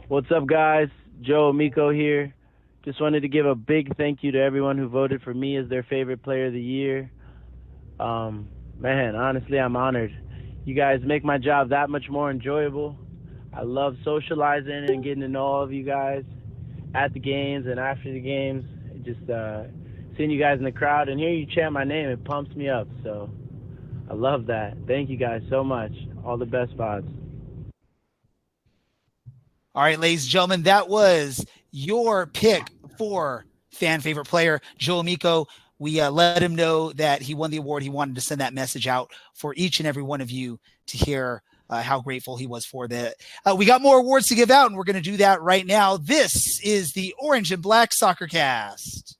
What's up, guys? Joe Miko here. Just wanted to give a big thank you to everyone who voted for me as their favorite player of the year. Man, honestly, I'm honored. You guys make my job that much more enjoyable. I love socializing and getting to know all of you guys at the games and after the games. Just seeing you guys in the crowd and hearing you chant my name, it pumps me up. So I love that. Thank you guys so much. All the best vibes. All right, ladies and gentlemen, that was your pick for fan favorite player, Joe Miko. We let him know that he won the award. He wanted to send that message out for each and every one of you to hear how grateful he was for that. We got more awards to give out, and we're going to do that right now. This is the Orange and Black SoccerCast.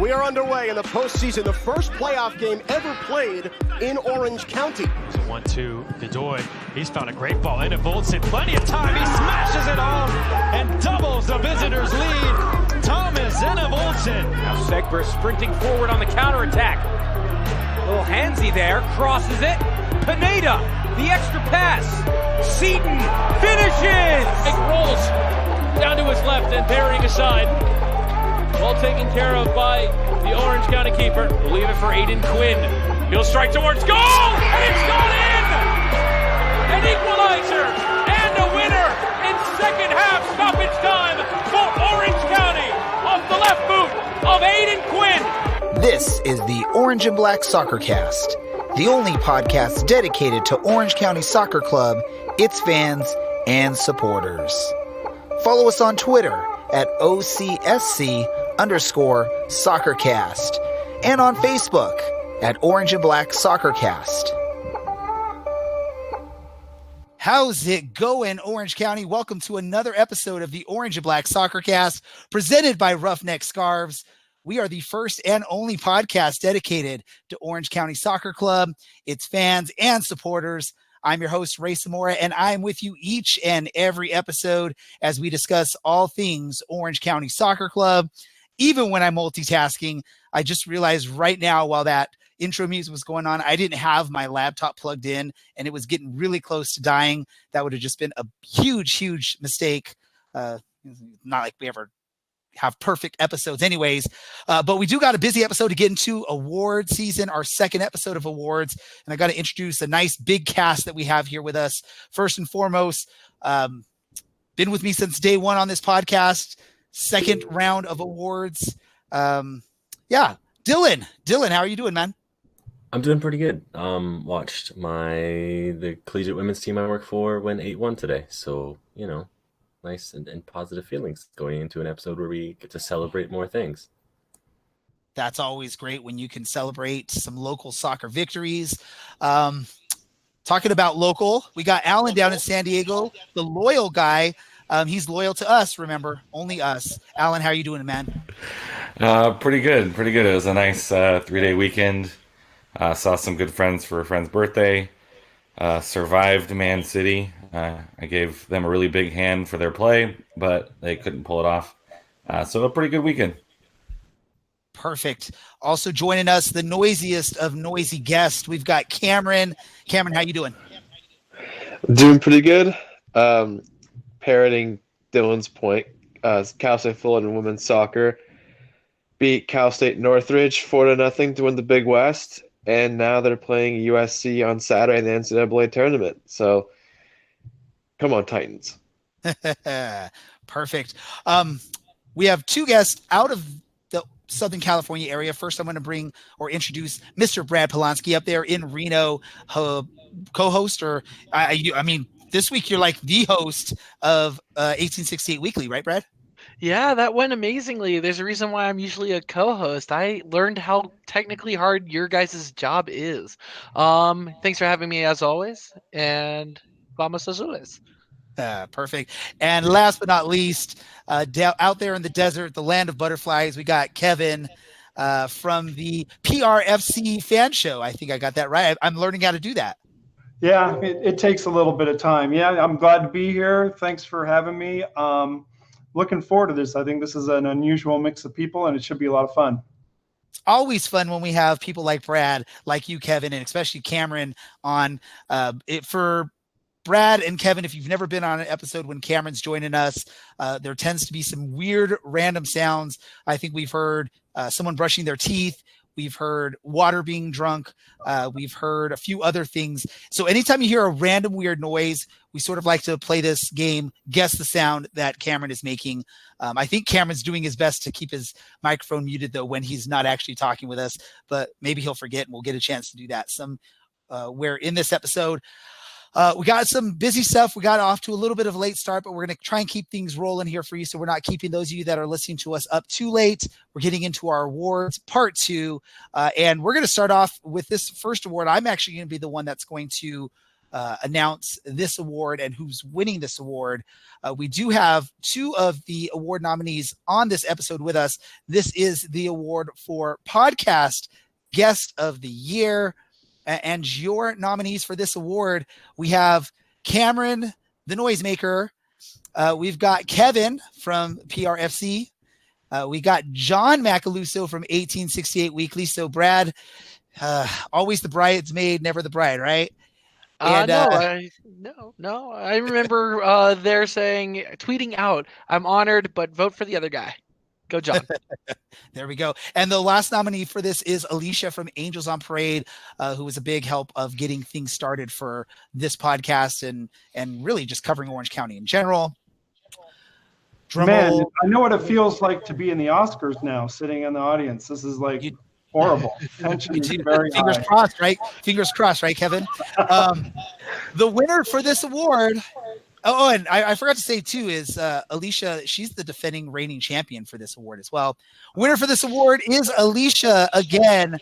We are underway in the postseason, the first playoff game ever played in Orange County. It's a 1-2, Godoy. He's found a great ball into Voltson. Plenty of time. He smashes it home and doubles the visitors' lead. Thomas Voltson. Now Segber sprinting forward on the counterattack. A little handsy there. Crosses it. Pineda, the extra pass. Seaton finishes. It rolls down to his left and burying aside. Well taken care of by the Orange County keeper. We'll leave it for Aiden Quinn. He'll strike towards goal, and it's gone in! An equalizer and a winner in second half stoppage time for Orange County off the left boot of Aiden Quinn. This is the Orange and Black SoccerCast, the only podcast dedicated to Orange County Soccer Club, its fans, and supporters. Follow us on Twitter at OCSC_SoccerCast and on Facebook at Orange and Black SoccerCast. How's it going, Orange County? Welcome to another episode of the Orange and Black SoccerCast presented by Roughneck Scarves. We are the first and only podcast dedicated to Orange County Soccer Club, its fans and supporters. I'm your host, Ray Zamora, and I'm with you each and every episode as we discuss all things Orange County Soccer Club. Even when I'm multitasking, I just realized right now while that intro music was going on, I didn't have my laptop plugged in, and it was getting really close to dying. That would have just been a huge, huge mistake. Not like we ever have perfect episodes anyways, but we do got a busy episode to get into award season, our second episode of awards, and I got to introduce a nice big cast that we have here with us. First and foremost, been with me since day one on this podcast, second round of awards. Dylan, how are you doing, man? I'm doing pretty good. Watched the collegiate women's team I work for win 8-1 today, so nice and positive feelings going into an episode where we get to celebrate more things. That's always great when you can celebrate some local soccer victories. Talking about local, we got Alan down in San Diego, the loyal guy. He's loyal to us, remember, only us. Alan, how are you doing, man? Pretty good. It was a nice 3-day weekend. Saw some good friends for a friend's birthday. Survived Man City. I gave them a really big hand for their play, but they couldn't pull it off. So a pretty good weekend. Perfect. Also joining us, the noisiest of noisy guests, we've got Cameron. Cameron, how you doing? Doing pretty good. Parroting Dylan's point, Cal State Fullerton women's soccer beat Cal State Northridge 4-0 to win the Big West, and now they're playing USC on Saturday in the NCAA tournament. So, come on, Titans. Perfect. We have two guests out of the Southern California area. First, I'm going to introduce Mr. Brad Palonski up there in Reno, co-host, or I mean, this week you're like the host of 1868 Weekly, right, Brad? Yeah, that went amazingly. There's a reason why I'm usually a co-host. I learned how technically hard your guys' job is. Thanks for having me as always, and vamos azules. Perfect. And last but not least, out there in the desert, the land of butterflies, we got Kevin from the PRFC Fanshow. I think I got that right. I'm learning how to do that. Yeah, it takes a little bit of time. Yeah, I'm glad to be here. Thanks for having me. Looking forward to this. I think this is an unusual mix of people, and it should be a lot of fun. It's always fun when we have people like Brad, like you, Kevin, and especially Cameron on. For Brad and Kevin, if you've never been on an episode when Cameron's joining us, there tends to be some weird random sounds. I think we've heard someone brushing their teeth. We've heard water being drunk. We've heard a few other things. So anytime you hear a random weird noise, we sort of like to play this game, guess the sound that Cameron is making. I think Cameron's doing his best to keep his microphone muted, though, when he's not actually talking with us, but maybe he'll forget and we'll get a chance to do that where in this episode. We got some busy stuff. We got off to a little bit of a late start, but we're going to try and keep things rolling here for you. So we're not keeping those of you that are listening to us up too late. We're getting into our awards part 2. And we're going to start off with this first award. I'm actually going to be the one that's going to announce this award and who's winning this award. We do have 2 of the award nominees on this episode with us. This is the award for Podcast Guest of the Year. And your nominees for this award, we have Cameron, the Noisemaker. We've got Kevin from PRFC. We got John Macaluso from 1868 Weekly. So Brad, always the bridesmaid, never the bride, right? And, no. I remember they're tweeting out, "I'm honored, but vote for the other guy." Go, John. There we go. And the last nominee for this is Alicia from Angels on Parade, who was a big help of getting things started for this podcast and really just covering Orange County in general. Man, I know what it feels like to be in the Oscars now, sitting in the audience. This is like horrible. Tension is very Fingers high. crossed, right? Fingers crossed, right, Kevin? The winner for this award. Oh, and I forgot to say, too, is Alicia. She's the defending reigning champion for this award as well. Winner for this award is Alicia again.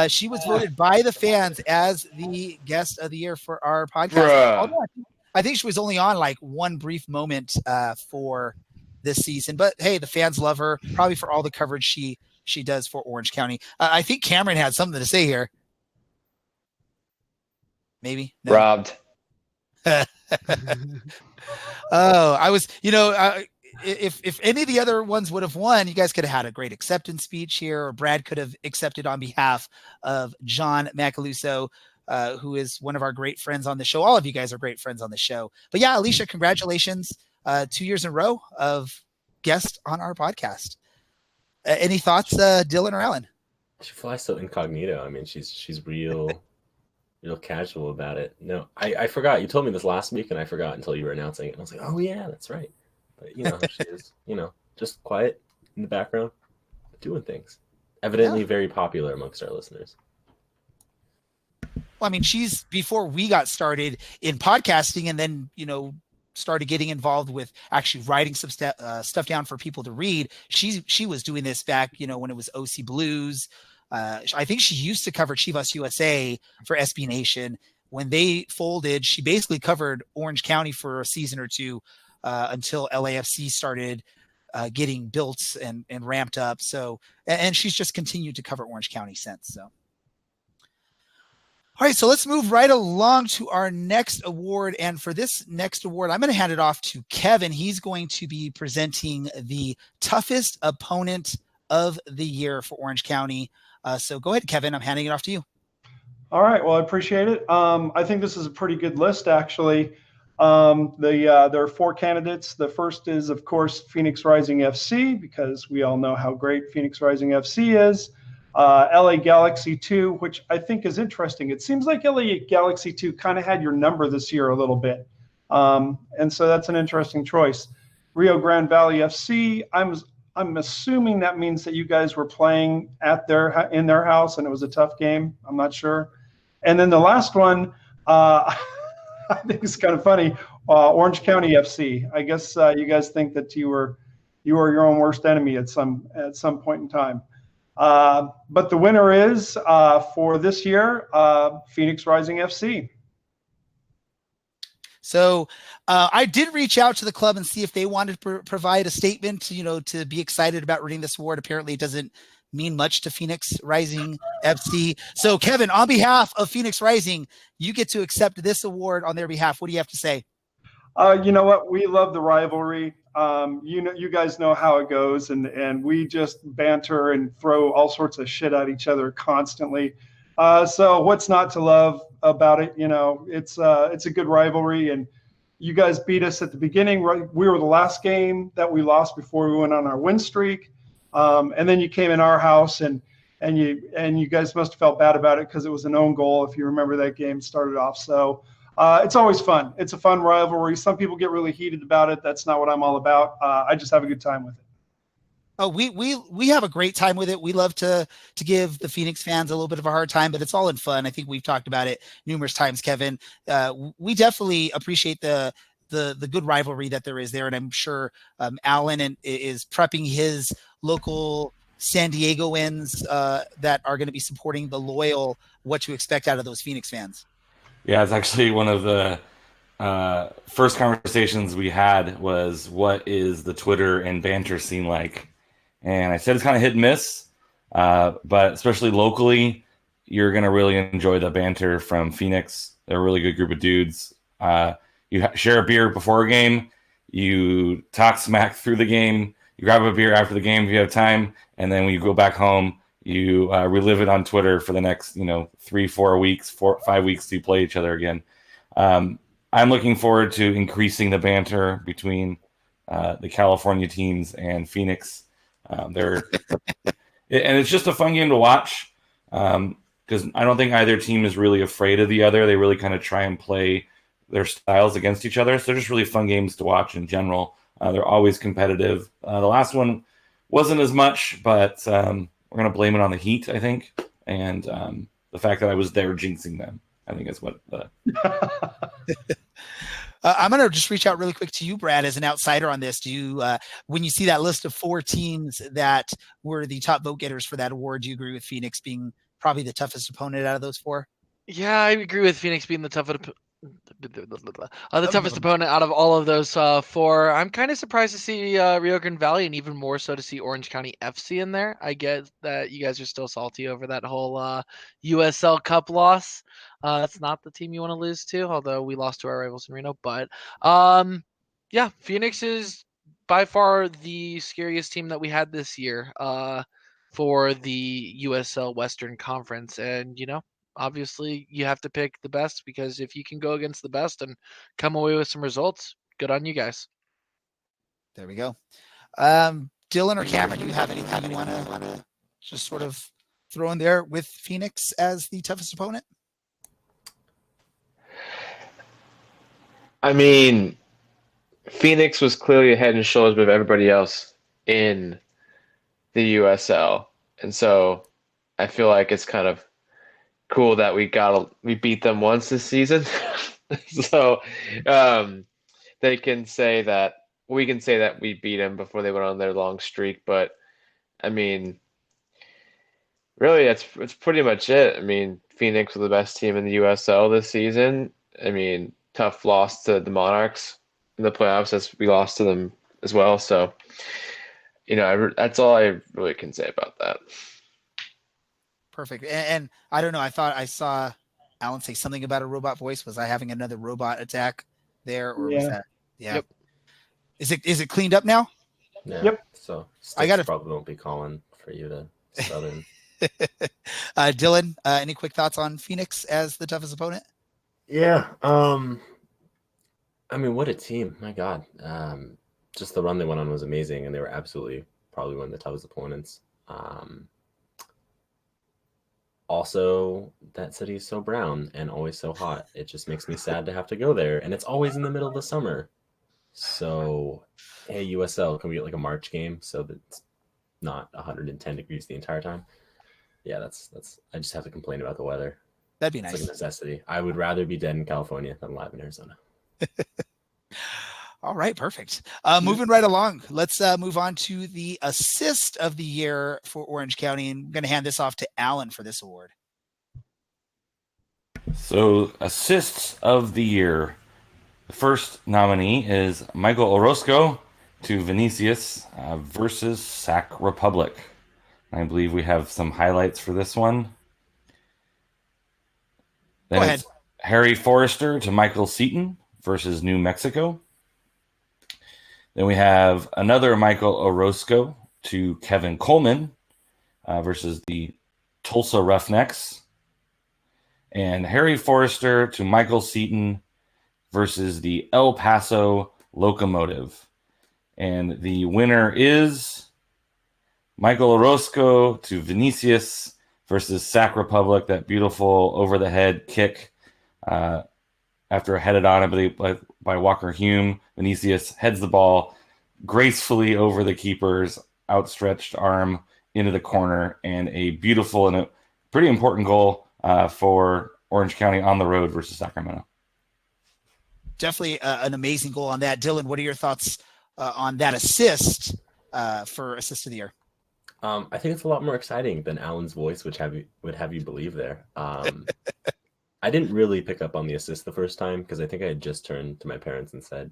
She was voted by the fans as the guest of the year for our podcast. Although I think she was only on like one brief moment for this season. But, hey, the fans love her, probably for all the coverage she does for Orange County. I think Cameron had something to say here. Maybe? No. Robbed. I was, if any of the other ones would have won, you guys could have had a great acceptance speech here, or Brad could have accepted on behalf of John Macaluso, who is one of our great friends on the show. All of you guys are great friends on the show. But yeah, Alicia, congratulations. 2 years in a row of guest on our podcast. Any thoughts, Dylan or Alan? She flies so incognito. I mean, she's real casual about it. No, I forgot. You told me this last week, and I forgot until you were announcing it. And I was like, oh yeah, that's right. But you know how she is. Just quiet in the background, doing things. Evidently very popular amongst our listeners. Well, I mean, she's before we got started in podcasting, and then started getting involved with actually writing some stuff down for people to read. She was doing this back, when it was OC Blues. I think she used to cover Chivas USA for SB Nation. When they folded, she basically covered Orange County for a season or two until LAFC started getting built and ramped up. So, and she's just continued to cover Orange County since. So, all right, so let's move right along to our next award. And for this next award, I'm going to hand it off to Kevin. He's going to be presenting the toughest opponent of the year for Orange County. So go ahead, Kevin. I'm handing it off to you. All right. Well, I appreciate it. I think this is a pretty good list, actually. There are 4 candidates. The first is, of course, Phoenix Rising FC, because we all know how great Phoenix Rising FC is. LA Galaxy 2, which I think is interesting. It seems like LA Galaxy 2 kind of had your number this year a little bit. And so that's an interesting choice. Rio Grande Valley FC, I'm assuming that means that you guys were playing in their house and it was a tough game. I'm not sure. And then the last one, I think it's kind of funny. Orange County FC. I guess you guys think that you were your own worst enemy at some point in time. But the winner is for this year, Phoenix Rising FC. So I did reach out to the club and see if they wanted to provide a statement, to be excited about winning this award. Apparently it doesn't mean much to Phoenix Rising FC. So Kevin, on behalf of Phoenix Rising, you get to accept this award on their behalf. What do you have to say? You know what? We love the rivalry. You guys know how it goes, and we just banter and throw all sorts of shit at each other constantly. So what's not to love about it? You know, it's a good rivalry, and you guys beat us at the beginning. Right? We were the last game that we lost before we went on our win streak, and then you came in our house and you guys must have felt bad about it because it was an own goal. If you remember that game started off. So it's always fun. It's a fun rivalry. Some people get really heated about it. That's not what I'm all about. I just have a good time with it. Oh, we have a great time with it. We love to give the Phoenix fans a little bit of a hard time, but it's all in fun. I think we've talked about it numerous times, Kevin. We definitely appreciate the good rivalry that there is there, and I'm sure Alan is prepping his local San Diegoans that are going to be supporting the loyal what to expect out of those Phoenix fans. Yeah, it's actually one of the first conversations we had was, what is the Twitter and banter scene like? And I said it's kind of hit and miss, but especially locally, you're going to really enjoy the banter from Phoenix. They're a really good group of dudes. You share a beer before a game, you talk smack through the game, you grab a beer after the game if you have time, and then when you go back home, you relive it on Twitter for the next 3-4 weeks, 4-5 weeks to play each other again. I'm looking forward to increasing the banter between the California teams and Phoenix. And it's just a fun game to watch because I don't think either team is really afraid of the other. They really kind of try and play their styles against each other. So they're just really fun games to watch in general. They're always competitive. The last one wasn't as much, but we're going to blame it on the heat, I think. And the fact that I was there jinxing them, I think is what I'm going to just reach out really quick to you, Brad, as an outsider on this. Do you, when you see that list of 4 teams that were the top vote getters for that award, do you agree with Phoenix being probably the toughest opponent out of those 4? Yeah, I agree with Phoenix being the toughest opponent out of all of those 4. I'm kind of surprised to see Rio Grande Valley, and even more so to see Orange County FC in there. I get that you guys are still salty over that whole USL Cup loss. It's not the team you want to lose to, although we lost to our rivals in Reno. But yeah, Phoenix is by far the scariest team that we had this year for the USL Western Conference. And, obviously you have to pick the best, because if you can go against the best and come away with some results, good on you guys. There we go. Dylan or Cameron, do you have anything you want to just sort of throw in there with Phoenix as the toughest opponent? I mean, Phoenix was clearly head and shoulders above everybody else in the USL. And so I feel like it's kind of cool that we beat them once this season. So they can say that we can say that we beat them before they went on their long streak. But I mean, really, it's pretty much it. I mean, Phoenix was the best team in the USL this season. I mean, tough loss to the Monarchs in the playoffs, as we lost to them as well. So, that's all I really can say about that. Perfect. And I don't know, I thought I saw Alan say something about a robot voice. Was I having another robot attack there, or was that? Yeah. Yep. Is it cleaned up now? Yeah. Yep. So I probably won't be calling for you to sub in. Dylan, any quick thoughts on Phoenix as the toughest opponent? Yeah. I mean, what a team. My God. Just the run they went on was amazing, and they were absolutely probably one of the toughest opponents. Also, that city is so brown and always so hot. It just makes me sad to have to go there, and it's always in the middle of the summer. So, hey, USL, can we get like a March game so that it's not 110 degrees the entire time? Yeah, that's. I just have to complain about the weather. That'd be nice. It's like a necessity. I would rather be dead in California than alive in Arizona. All right, perfect. Moving right along, let's move on to the assist of the year for Orange County. And I'm going to hand this off to Alan for this award. So, assists of the year. The first nominee is Michael Orozco to Vinicius versus Sac Republic. I believe we have some highlights for this one. Then Go ahead. It's Harry Forrester to Michael Seaton versus New Mexico. Then we have another Michael Orozco to Kevin Coleman versus the Tulsa Roughnecks. and Harry Forrester to Michael Seaton versus the El Paso Locomotive. And the winner is Michael Orozco to Vinicius versus Sac Republic. That beautiful over-the-head kick after headed on, I believe, by Walker Hume. Vinicius heads the ball gracefully over the keeper's outstretched arm into the corner, and a beautiful and a pretty important goal for Orange County on the road versus Sacramento. Definitely an amazing goal on that. Dylan, what are your thoughts on that assist for assist of the year? I think it's a lot more exciting than Alan's voice, which would have you believe there. I didn't really pick up on the assist the first time because I think I had just turned to my parents and said,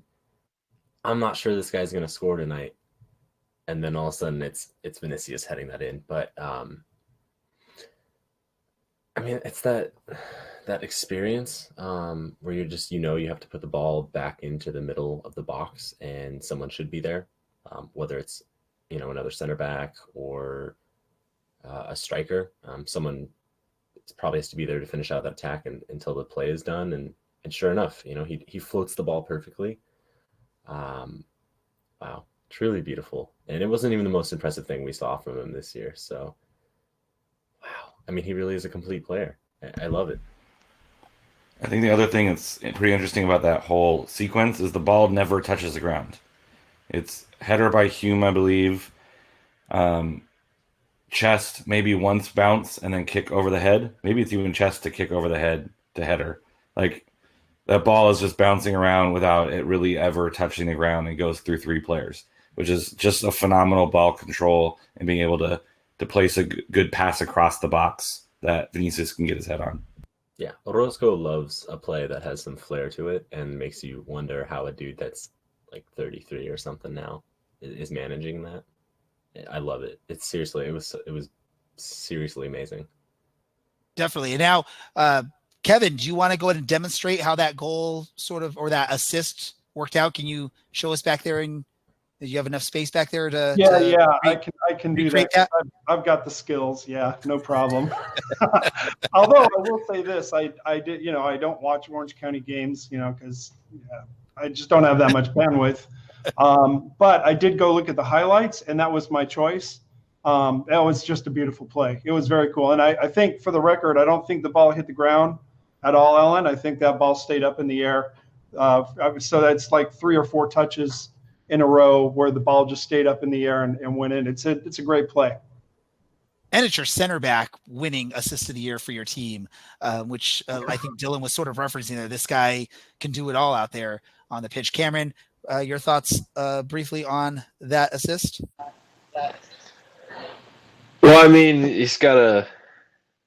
I'm not sure this guy's going to score tonight. And then all of a sudden it's Vinicius heading that in. But I mean, it's that experience where you're just, you have to put the ball back into the middle of the box and someone should be there, whether it's, another center back or a striker. Someone probably has to be there to finish out that attack until the play is done. And sure enough, he floats the ball perfectly. Wow. Truly beautiful. And it wasn't even the most impressive thing we saw from him this year. So, wow. I mean, he really is a complete player. I love it. I think the other thing that's pretty interesting about that whole sequence is the ball never touches the ground. It's header by Hume, I believe. Chest, maybe once bounce and then kick over the head. Maybe it's even chest to kick over the head to header. Like, that ball is just bouncing around without it really ever touching the ground and goes through three players, which is just a phenomenal ball control and being able to place a good pass across the box that Vinicius can get his head on. Yeah, Orozco loves a play that has some flair to it and makes you wonder how a dude that's like 33 or something now is managing that. I love it. It was seriously amazing. Definitely. And now, Kevin, do you want to go ahead and demonstrate how that goal or that assist worked out? Can you show us back there? And do you have enough space back there to? I can do that. I've got the skills. Yeah, no problem. Although I will say this, I did, I don't watch Orange County games, because I just don't have that much bandwidth. But I did go look at the highlights, and that was my choice. That was just a beautiful play. It was very cool. And I think, for the record, I don't think the ball hit the ground at all, Ellen. I think that ball stayed up in the air. So that's like 3 or 4 touches in a row where the ball just stayed up in the air and went in. It's a great play. And it's your center back winning assist of the year for your team, which I think Dylan was sort of referencing there. This guy can do it all out there on the pitch. Cameron, your thoughts briefly on that assist? Well, I mean, he's got to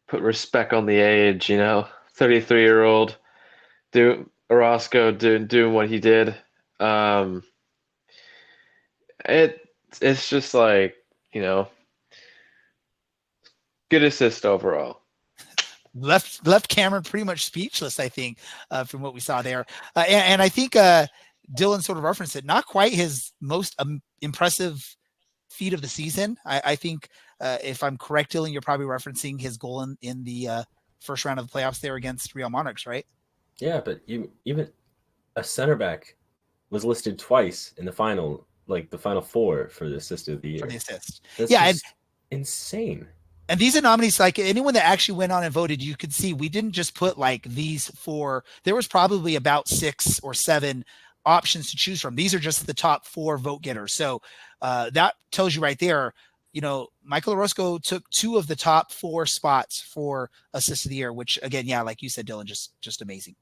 put respect on the age, 33-year-old Orozco doing what he did. It's just like, good assist overall. Left Cameron pretty much speechless, I think, from what we saw there. And I think Dylan sort of referenced it. Not quite his most impressive feat of the season. I think, if I'm correct, Dylan, you're probably referencing his goal in the first round of the playoffs there against Real Monarchs, right? Yeah, but even a center back was listed twice in the final, like the final 4 for the assist of the year. For the assist. That's and insane. And these are nominees, like anyone that actually went on and voted, you could see we didn't just put like these 4. There was probably about 6 or 7 options to choose from. These are just the top 4 vote getters. So that tells you right there, Michael Orozco took 2 of the top 4 spots for assist of the year, which again, like you said, Dylan, just amazing.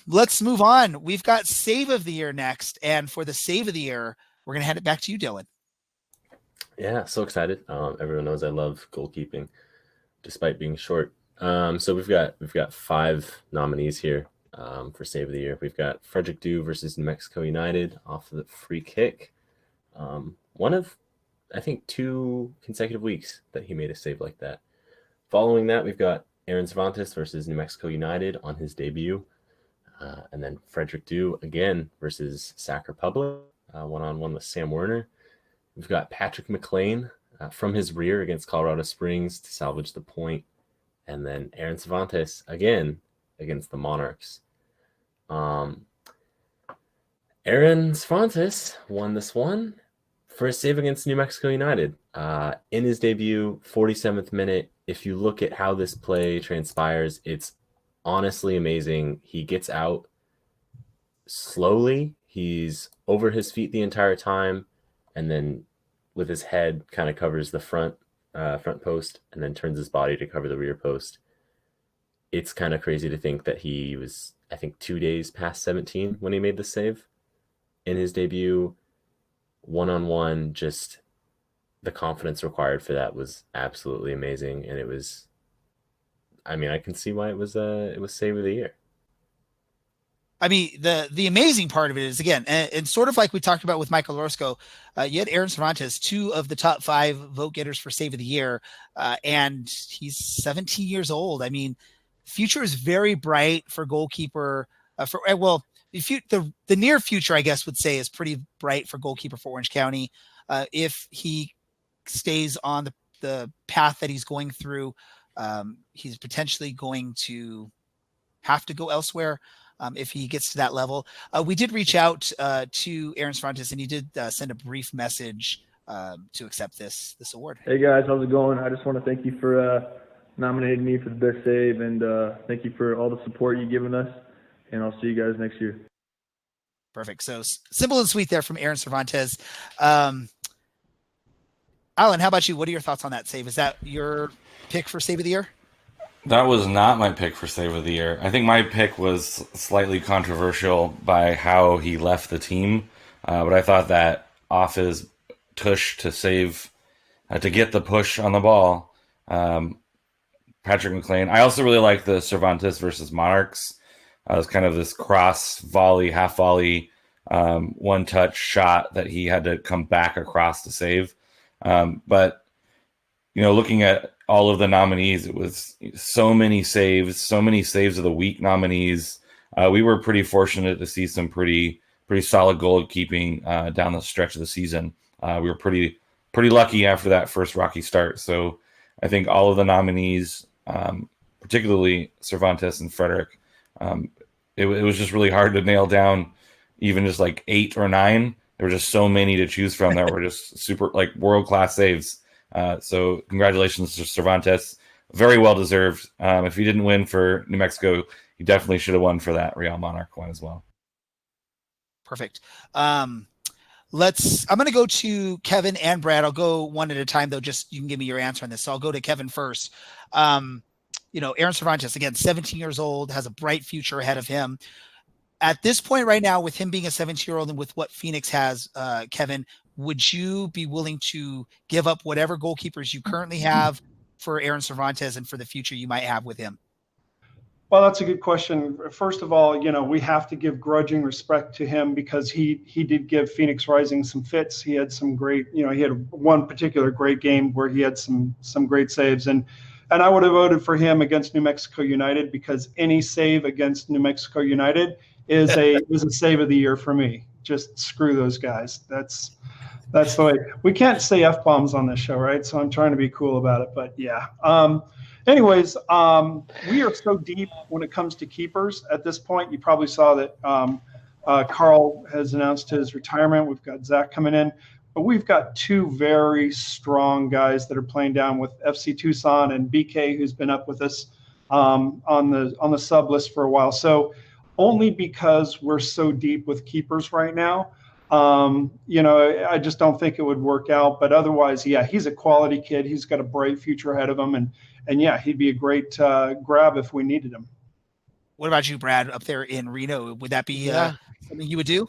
Let's move on. We've got save of the year next. And for the save of the year, we're going to hand it back to you, Dylan. Yeah, so excited. Everyone knows I love goalkeeping, despite being short. So we've got 5 nominees here for save of the year. We've got Frederick Dew versus New Mexico United off of the free kick. One of, I think, 2 consecutive weeks that he made a save like that. Following that, we've got Aaron Cervantes versus New Mexico United on his debut. And then Frederick Dew again versus Sac Republic, 1-on-1 with Sam Werner. We've got Patrick McLean from his rear against Colorado Springs to salvage the point. and then Aaron Cervantes again against the Monarchs. Aaron Cervantes won this one for a save against New Mexico United. In his debut, 47th minute. If you look at how this play transpires, it's honestly amazing. He gets out slowly. He's over his feet the entire time, and then with his head kind of covers the front post, and then turns his body to cover the rear post. It's kind of crazy to think that he was, I think, 2 days past 17 when he made the save. In his debut, one-on-one, just the confidence required for that was absolutely amazing. And it was, I mean, I can see why it was save of the year. I mean, the amazing part of it is, again, and sort of like we talked about with Michael Orozco, you had Aaron Cervantes, 2 of the top 5 vote getters for save of the year, and he's 17 years old. I mean, future is very bright for goalkeeper. The near future, I guess, would say is pretty bright for goalkeeper for Orange County. If he stays on the path that he's going through, he's potentially going to have to go elsewhere. If he gets to that level. We did reach out to Aaron Cervantes, and he did send a brief message to accept this award. Hey guys, how's it going? I just want to thank you for nominating me for the best save, and thank you for all the support you've given us, and I'll see you guys next year. Perfect. So simple and sweet there from Aaron Cervantes. Alan, how about you? What are your thoughts on that save? Is that your pick for save of the year? That was not my pick for save of the year. I think my pick was slightly controversial by how he left the team, but I thought that off his tush to save, to get the push on the ball, Patrick McLean. I also really like the Cervantes versus Monarchs. It was kind of this cross volley, half volley, one touch shot that he had to come back across to save. But looking at all of the nominees, it was so many saves of the week nominees. We were pretty fortunate to see some pretty solid goalkeeping down the stretch of the season. We were pretty lucky after that first rocky start. So I think all of the nominees, particularly Cervantes and Frederick, it was just really hard to nail down even just like 8 or 9. There were just so many to choose from that were just super like world-class saves. So congratulations to Cervantes. Very well deserved. If he didn't win for New Mexico, he definitely should have won for that Real Monarch one as well. Perfect. I'm going to go to Kevin and Brad. I'll go one at a time though. Just you can give me your answer on this. So I'll go to Kevin first. Aaron Cervantes, again, 17 years old, has a bright future ahead of him. At this point right now, with him being a 17-year-old and with what Phoenix has, Kevin, would you be willing to give up whatever goalkeepers you currently have for Aaron Cervantes and for the future you might have with him? Well, that's a good question. First of all, we have to give grudging respect to him because he did give Phoenix Rising some fits. He had some great, he had one particular great game where he had some great saves. And I would have voted for him against New Mexico United because any save against New Mexico United is a save of the year for me. Just screw those guys. That's the way. We can't say F-bombs on this show, right? So I'm trying to be cool about it. But yeah. Anyways, we are so deep when it comes to keepers at this point. You probably saw that Carl has announced his retirement. We've got Zach coming in. But we've got 2 very strong guys that are playing down with FC Tucson and BK, who's been up with us on the sub list for a while. So only because we're so deep with keepers right now, I just don't think it would work out. But otherwise, yeah, he's a quality kid. He's got a bright future ahead of him. And yeah, he'd be a great grab if we needed him. What about you, Brad, up there in Reno? Would that be something you would do?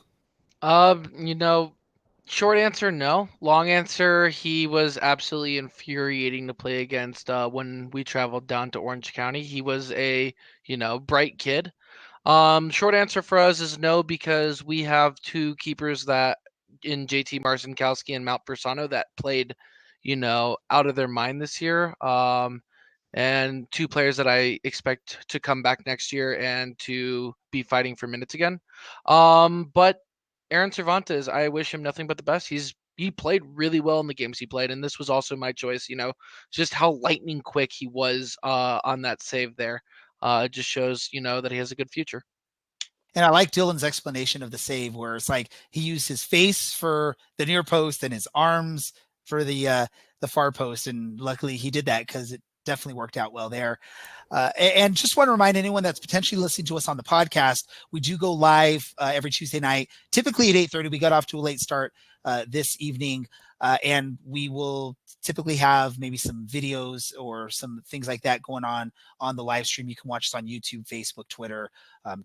Short answer, no. Long answer, he was absolutely infuriating to play against when we traveled down to Orange County. He was a, bright kid. Short answer for us is no, because we have 2 keepers that in JT Marcinkowski and Mount Persano that played, out of their mind this year. And 2 players that I expect to come back next year and to be fighting for minutes again. But Aaron Cervantes, I wish him nothing but the best. He's he played really well in the games he played, and this was also my choice. Just how lightning quick he was on that save there. It just shows that he has a good future. And I like Dylan's explanation of the save, where it's like he used his face for the near post and his arms for the far post, and luckily he did that because it definitely worked out well there. And just want to remind anyone that's potentially listening to us on the podcast, we do go live every Tuesday night, typically at 8:30. We got off to a late start this evening, and we will typically have maybe some videos or some things like that going on the live stream. You can watch us on YouTube, Facebook, Twitter,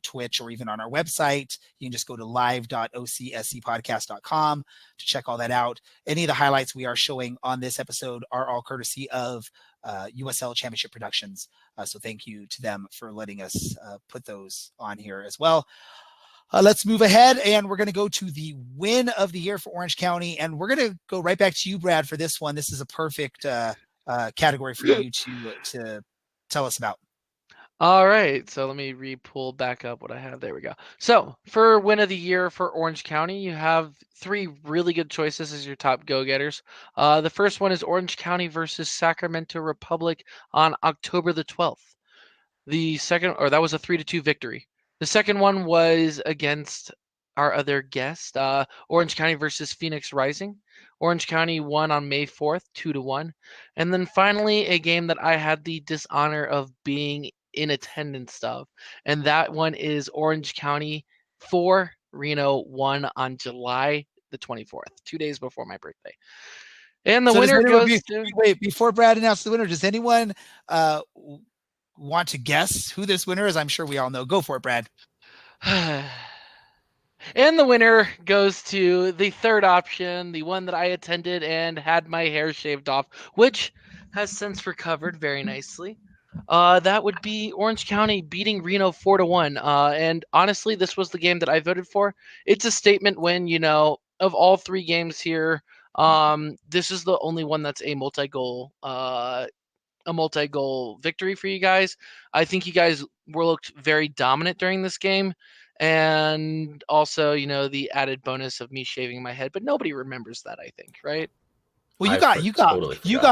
Twitch, or even on our website. You can just go to live.ocscpodcast.com to check all that out. Any of the highlights we are showing on this episode are all courtesy of USL Championship Productions. So thank you to them for letting us put those on here as well. Let's move ahead, and we're going to go to the win of the year for Orange County, and we're going to go right back to you, Brad, for this one. This is a perfect category for you to tell us about. All right, so let me pull back up what I have. There we go. So for win of the year for Orange County, you have 3 really good choices as your top go-getters. The first one is Orange County versus Sacramento Republic on October the 12th. The second, or that was a 3-2 victory. The second one was against our other guest, Orange County versus Phoenix Rising. Orange County won on May 4th, 2-1. And then finally, a game that I had the dishonor of being in attendance of, and that one is Orange County 4, Reno 1 on July the 24th, 2 days before my birthday. And the winner goes to... Wait, before Brad announces the winner, does anyone want to guess who this winner is? I'm sure we all know. Go for it, Brad. And the winner goes to the third option, the one that I attended and had my hair shaved off, which has since recovered very nicely. That would be Orange County beating Reno 4-1. And honestly, this was the game that I voted for. It's a statement win, of all 3 games here. This is the only one that's a multi-goal victory for you guys. I think you guys looked very dominant during this game. And also, the added bonus of me shaving my head, but nobody remembers that, I think, right? Well, you got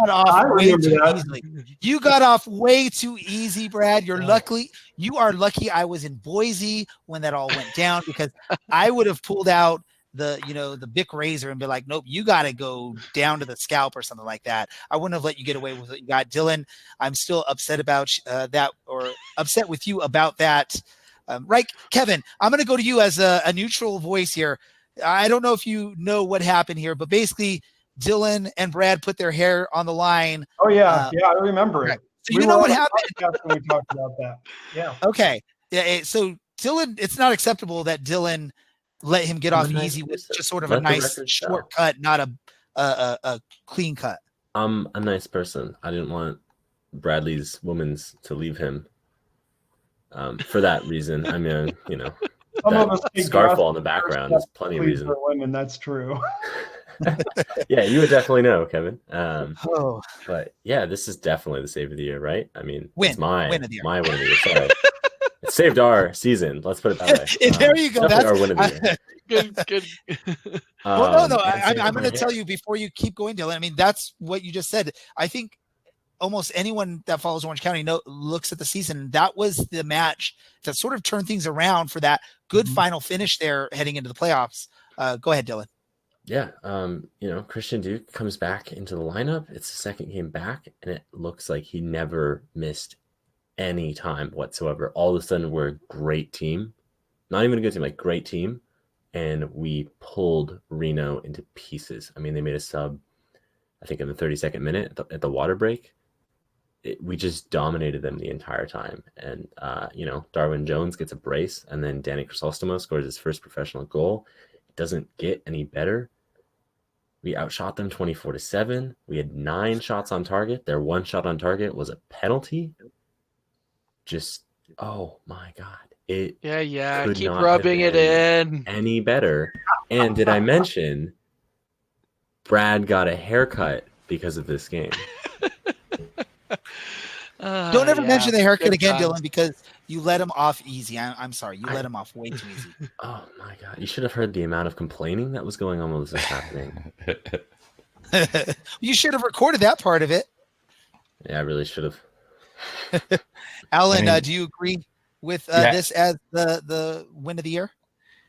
off way too easily. You got off way too easy, Brad. You are lucky I was in Boise when that all went down, because I would have pulled out the Bic razor and be like, nope, you got to go down to the scalp or something like that. I wouldn't have let you get away with what you got. Dylan, I'm still upset about that, or upset with you about that. Right, Kevin, I'm going to go to you as a neutral voice here. I don't know if you know what happened here, but basically Dylan and Brad put their hair on the line. Oh, yeah. I remember it. So you know what happened? When we talked about that. Yeah. Okay. Yeah. So Dylan, it's not acceptable that Dylan let him get off easy with just sort of a nice shortcut, not a clean cut. I'm a nice person. I didn't want Bradley's women's to leave him. For that reason, I mean, that scarf in the background is plenty of reason. For women, that's true. Yeah, you would definitely know, Kevin. But yeah, this is definitely the save of the year, right? I mean, it's my win of the year. Sorry. It saved our season. Let's put it that way. There you go. That's our win of the year. Good. Well, no. I'm going to tell you before you keep going, Dylan. I mean, that's what you just said. I think almost anyone that follows Orange County looks at the season. That was the match that sort of turned things around for that good final finish there heading into the playoffs. Go ahead, Dylan. Yeah. Christian Duke comes back into the lineup. It's the second game back, and it looks like he never missed any time whatsoever. All of a sudden, we're a great team. Not even a good team, like great team. And we pulled Reno into pieces. I mean, they made a sub, I think, in the 32nd minute at the water break. We just dominated them the entire time. And, Darwin Jones gets a brace, and then Danny Crisostomo scores his first professional goal. It doesn't get any better. We outshot them 24-7. We had 9 shots on target. Their 1 shot on target was a penalty. Just, oh my God. Keep rubbing it in. Any better. And did I mention Brad got a haircut because of this game? Don't ever Yeah, mention the haircut good again, times. Dylan, because you let him off easy. I'm sorry. You let him off way too easy. Oh my god! You should have heard the amount of complaining that was going on while this was happening. You should have recorded that part of it. Yeah, I really should have. Alan, do you agree with this as the win of the year?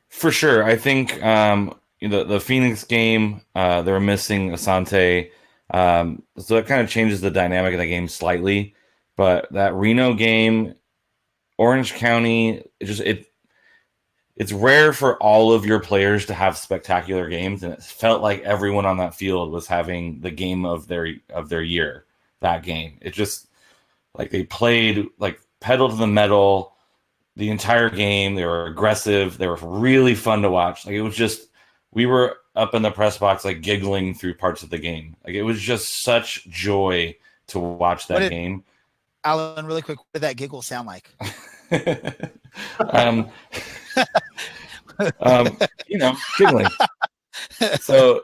For sure. I think the Phoenix game, they were missing Asante. So it kind of changes the dynamic of the game slightly. But that Reno game, Orange County, it's rare for all of your players to have spectacular games, and it felt like everyone on that field was having the game of their year. That game, it just like they played like pedal to the metal the entire game. They were aggressive. They were really fun to watch. Like it was just, we were up in the press box like giggling through parts of the game. Like it was just such joy to watch that game. Alan, really quick, what did that giggle sound like? Giggling. So,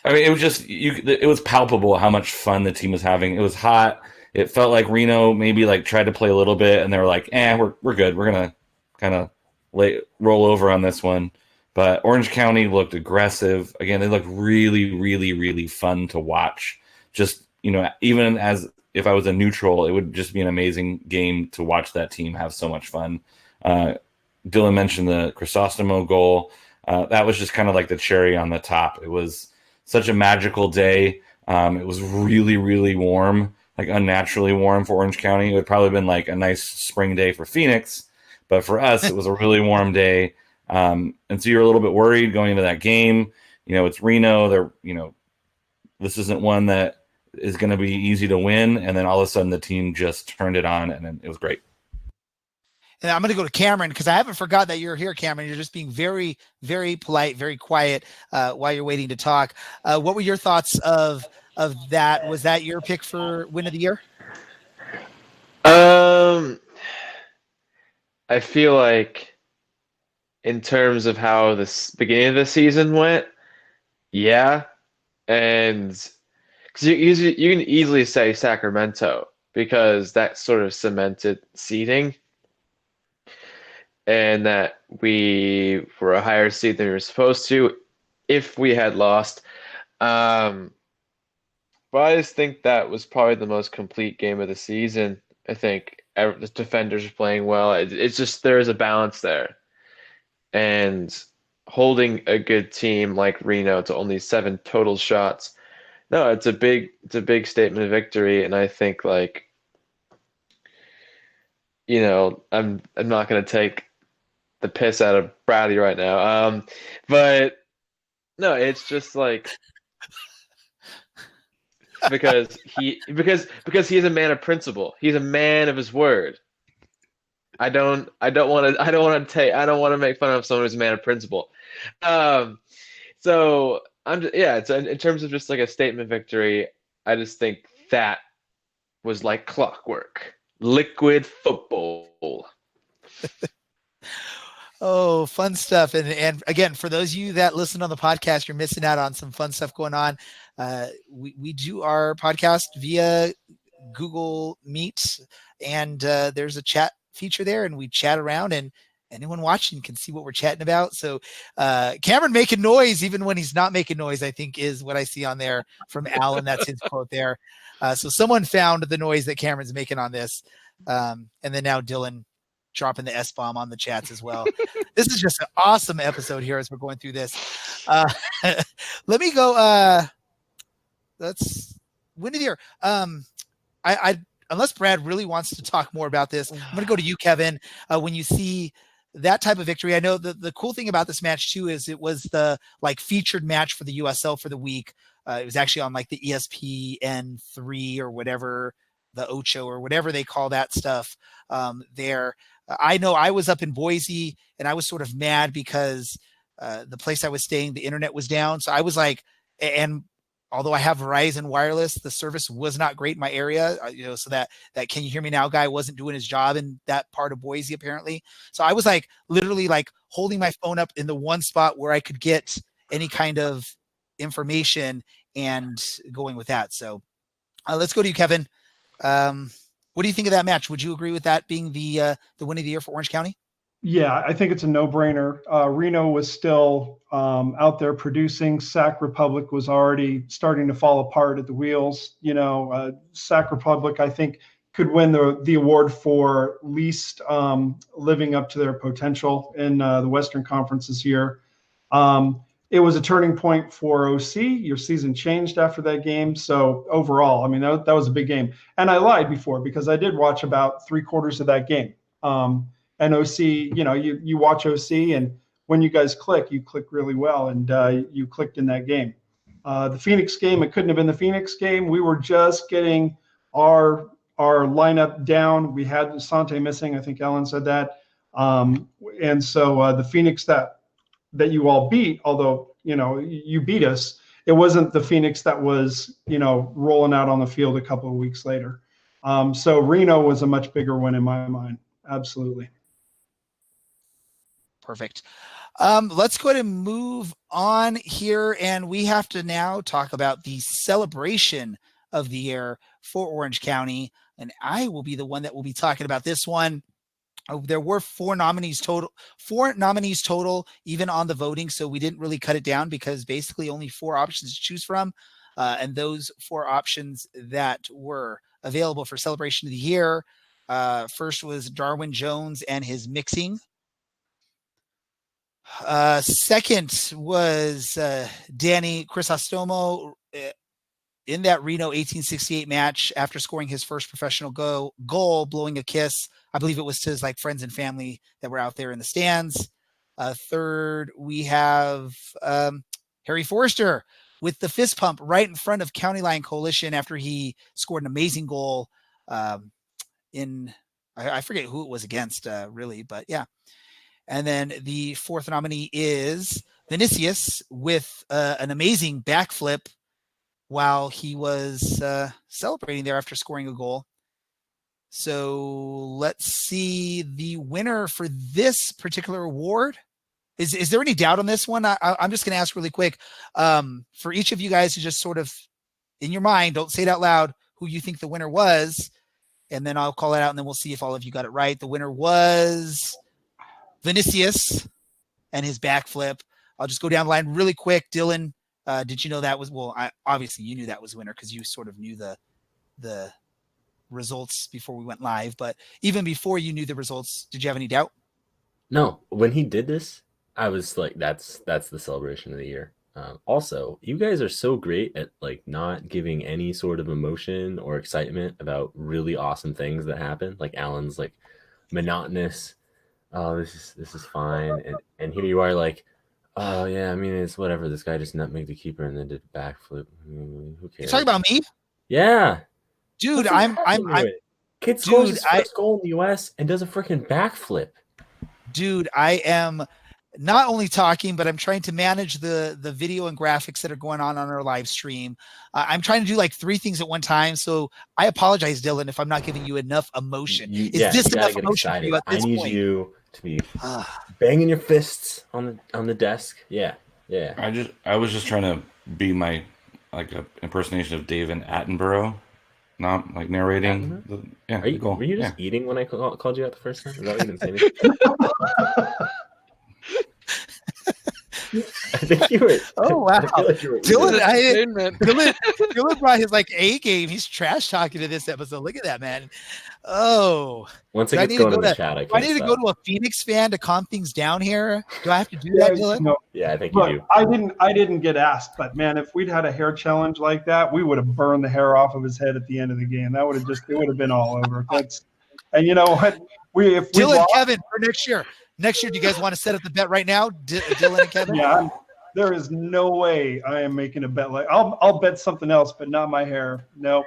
I mean, it was just it was palpable how much fun the team was having. It was hot. It felt like Reno maybe like tried to play a little bit, and they were like, we're good. We're gonna kind of roll over on this one. But Orange County looked aggressive. Again, they looked really, really, really fun to watch. Just, even as if I was a neutral, it would just be an amazing game to watch that team have so much fun. Dylan mentioned the Crisostomo goal. That was just kind of like the cherry on the top. It was such a magical day. It was really, really warm, like unnaturally warm for Orange County. It would probably been like a nice spring day for Phoenix, but for us, it was a really warm day. And so you're a little bit worried going into that game. It's Reno. This isn't one that is going to be easy to win. And then all of a sudden the team just turned it on, and it was great. And I'm going to go to Cameron because I haven't forgot that you're here, Cameron. You're just being very, very polite, very quiet while you're waiting to talk. What were your thoughts of that? Was that your pick for win of the year? I feel like in terms of how this beginning of the season went, yeah. And because you can easily say Sacramento because that sort of cemented seeding. And that we were a higher seed than we were supposed to if we had lost. But I just think that was probably the most complete game of the season. I think the defenders are playing well. It's just there is a balance there. And holding a good team like Reno to only 7 total shots, no, it's a big statement of victory. And I think I'm not going to take the piss out of Bradley right now. But no, it's just like because he's a man of principle. He's a man of his word. I don't want to make fun of someone who's a man of principle. So it's in terms of just like a statement victory, I just think that was like clockwork. Liquid football. Oh, fun stuff. And again, for those of you that listen on the podcast, you're missing out on some fun stuff going on. We do our podcast via Google Meet, and there's a chat feature there, and we chat around, and anyone watching can see what we're chatting about. So Cameron making noise, even when he's not making noise, I think is what I see on there from Alan. That's his quote there. So someone found the noise that Cameron's making on this. And then now Dylan dropping the S-bomb on the chats as well. This is just an awesome episode here as we're going through this. Let me go. Let's win of the year. I unless Brad really wants to talk more about this, I'm going to go to you, Kevin. When you see that type of victory, I know the cool thing about this match too is it was the featured match for the USL for the week. It was actually on the ESPN 3 or whatever, the Ocho or whatever they call that stuff there. I know I was up in Boise and I was sort of mad because the place I was staying, the internet was down. So I was and although I have Verizon wireless, the service was not great in my area, so that can you hear me now guy wasn't doing his job in that part of Boise apparently. So I was literally holding my phone up in the one spot where I could get any kind of information and going with that. So let's go to you, Kevin. What do you think of that match? Would you agree with that being the win of the year for Orange County? Yeah, I think it's a no-brainer. Reno was still out there producing. Sac Republic was already starting to fall apart at the wheels. Sac Republic, I think, could win the award for least living up to their potential in the Western Conference this year. It was a turning point for OC. Your season changed after that game. So overall, I mean, that was a big game. And I lied before because I did watch about 3/4 of that game. And OC, you watch OC, and when you guys click, you click really well, and you clicked in that game. The Phoenix game, it couldn't have been the Phoenix game. We were just getting our lineup down. We had Sante missing. I think Ellen said that. And so the Phoenix that you all beat, although, you beat us, it wasn't the Phoenix that was, rolling out on the field a couple of weeks later. So Reno was a much bigger win in my mind. Absolutely. Perfect. Let's go ahead and move on here. And we have to now talk about the celebration of the year for Orange County. And I will be the one that will be talking about this one. There were four nominees total, even on the voting. So we didn't really cut it down because basically only 4 options to choose from. And those 4 options that were available for celebration of the year. First was Darwin Jones and his mixing. Second was Danny Crisostomo in that Reno 1868 match after scoring his first professional goal, blowing a kiss. I believe it was to his friends and family that were out there in the stands. Third, we have Harry Forrester with the fist pump right in front of County Line Coalition after he scored an amazing goal I forget who it was against really, but yeah. And then the fourth nominee is Vinicius with an amazing backflip while he was celebrating there after scoring a goal. So let's see the winner for this particular award. Is there any doubt on this one? I'm just going to ask really quick for each of you guys to just sort of in your mind, don't say it out loud, who you think the winner was. And then I'll call it out and then we'll see if all of you got it right. The winner was Vinicius and his backflip. I'll just go down the line really quick. Dylan, did you know that was, obviously you knew that was the winner because you sort of knew the results before we went live, but even before you knew the results, did you have any doubt? No, when he did this, I was like, that's the celebration of the year. Also, you guys are so great at not giving any sort of emotion or excitement about really awesome things that happen. Like Alan's monotonous. Oh, this is fine. And here you are oh yeah, I mean it's whatever. This guy just nutmegged the keeper and then did a backflip. Who cares? You're talking about me? Yeah. Dude, Kid scores his first goal in the US and does a freaking backflip. Dude, I am not only talking, but I'm trying to manage the video and graphics that are going on our live stream. I'm trying to do 3 things at one time. So I apologize, Dylan, if I'm not giving you enough emotion. Is this enough emotion for you at this point? I need you to be banging your fists on the desk. Yeah. I was just trying to be my a impersonation of David Attenborough, not narrating. Were you just eating when I called you out the first time? Is that what you didn't say? I think you were. Oh wow, Dylan brought his A game. He's trash talking to this episode. Look at that, man. Oh, once I get going in the chat, I need to go to a Phoenix fan to calm things down here. Do I have to do that, Dylan? No. Yeah, I think you do. I didn't get asked, but man, if we'd had a hair challenge like that, we would have burned the hair off of his head at the end of the game. That would have it would have been all over. And you know what? Dylan, Kevin, for next year. Next year, do you guys want to set up the bet right now, Dylan and Kevin? Yeah, there is no way I am making a bet. I'll bet something else, but not my hair. Nope.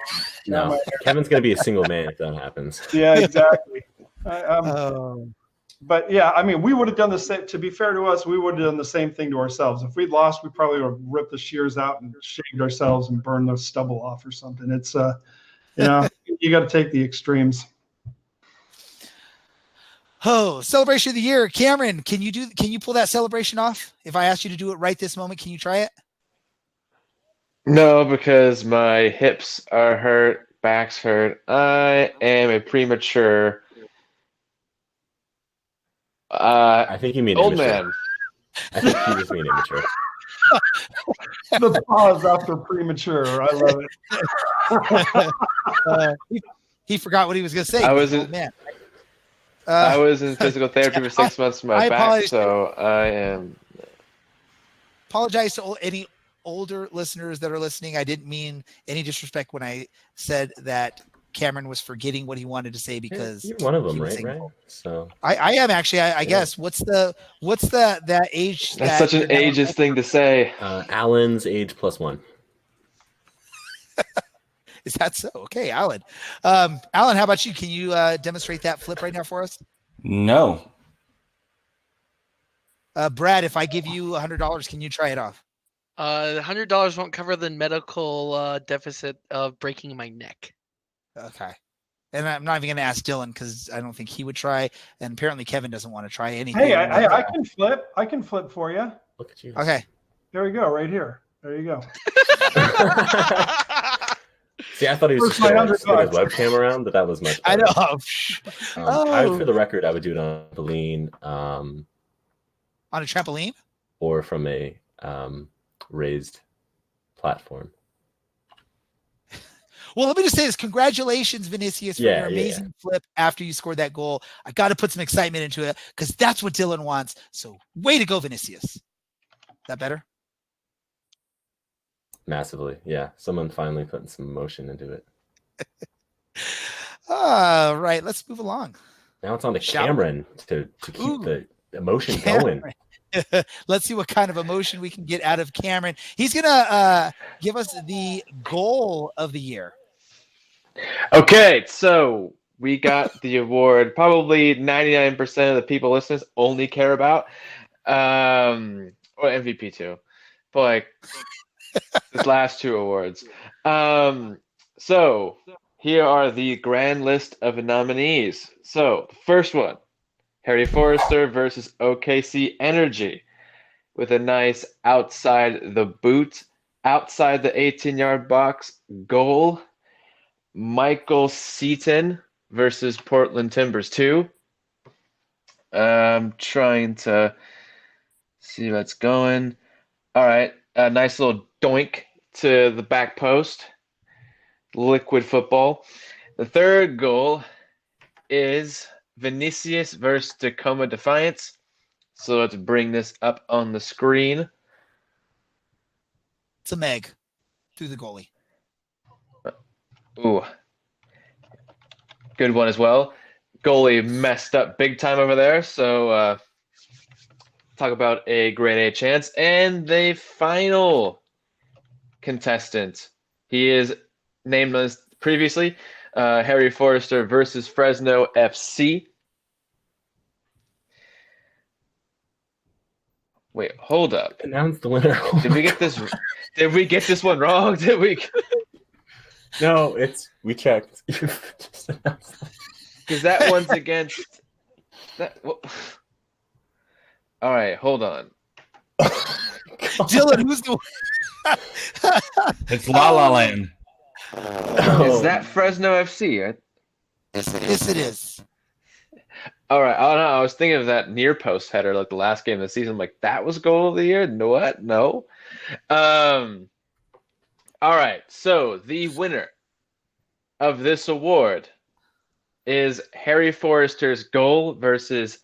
No, my hair. Kevin's gonna be a single man if that happens. Yeah, exactly. But yeah, I mean, we would have done the same. To be fair to us, we would have done the same thing to ourselves. If we'd lost, we probably would have ripped the shears out and shaved ourselves and burned the stubble off or something. It's you got to take the extremes. Oh, celebration of the year. Cameron, can you pull that celebration off? If I asked you to do it right this moment, can you try it? No, because my hips are hurt back's hurt. I am a premature. I think you mean old immature. man. I think you just mean immature. The pause after premature. I love it. He forgot what he was going to say. I was old man. I was in physical therapy for 6 months for my back, so I am. Apologize to any older listeners that are listening. I didn't mean any disrespect when I said that Cameron was forgetting what he wanted to say because You're one of them, right? So I am actually. I guess what's that age? That's such an ageist thing to say. Alan's age +1. Is that so? Okay, Alan. Alan, how about you? Can you demonstrate that flip right now for us? No. Brad, if I give you $100, can you try it off? $100 won't cover the medical deficit of breaking my neck. Okay. And I'm not even going to ask Dylan because I don't think he would try. And apparently Kevin doesn't want to try anything. Hey, I can flip. I can flip for you. Look at you. Okay. There we go. Right here. There you go. See, I thought he was just going to spin his webcam around, but that was much better. I know. For the record, I would do it on a trampoline. On a trampoline? Or from a raised platform. Well, let me just say this. Congratulations, Vinicius, for your amazing flip after you scored that goal. I got to put some excitement into it because that's what Dylan wants. So way to go, Vinicius. Is that better? Massively, yeah. Someone finally putting some emotion into it. All right, let's move along. Now it's on to Cameron to keep the emotion going. Let's see what kind of emotion we can get out of Cameron. He's going to give us the goal of the year. Okay, so we got the award probably 99% of the people listeners only care about. Or MVP too. But like these last two awards. So here are the grand list of nominees. So the first one, Harry Forrester versus OKC Energy, with a nice outside the boot, outside the 18-yard box goal. Michael Seaton versus Portland Timbers 2. I'm trying to see what's going. All right, a nice little doink to the back post. Liquid football. The third goal is Vinicius versus Tacoma Defiance. So let's bring this up on the screen. It's a Meg through the goalie. Ooh. Good one as well. Goalie messed up big time over there. So talk about a grade A chance. And the final contestant. He is named as previously Harry Forrester versus Fresno FC. Wait, hold up. Announce the winner. Did we get this? Did we get this one wrong? Did we? No, we checked. Because that one's against that. Well, all right, hold on. Dylan, who's the? It's La La Land. Is that Fresno FC? Yes, it is. All right. I don't know. I was thinking of that near post header, like the last game of the season. I'm like, that was goal of the year? No, what? No. All right. So the winner of this award is Harry Forrester's goal versus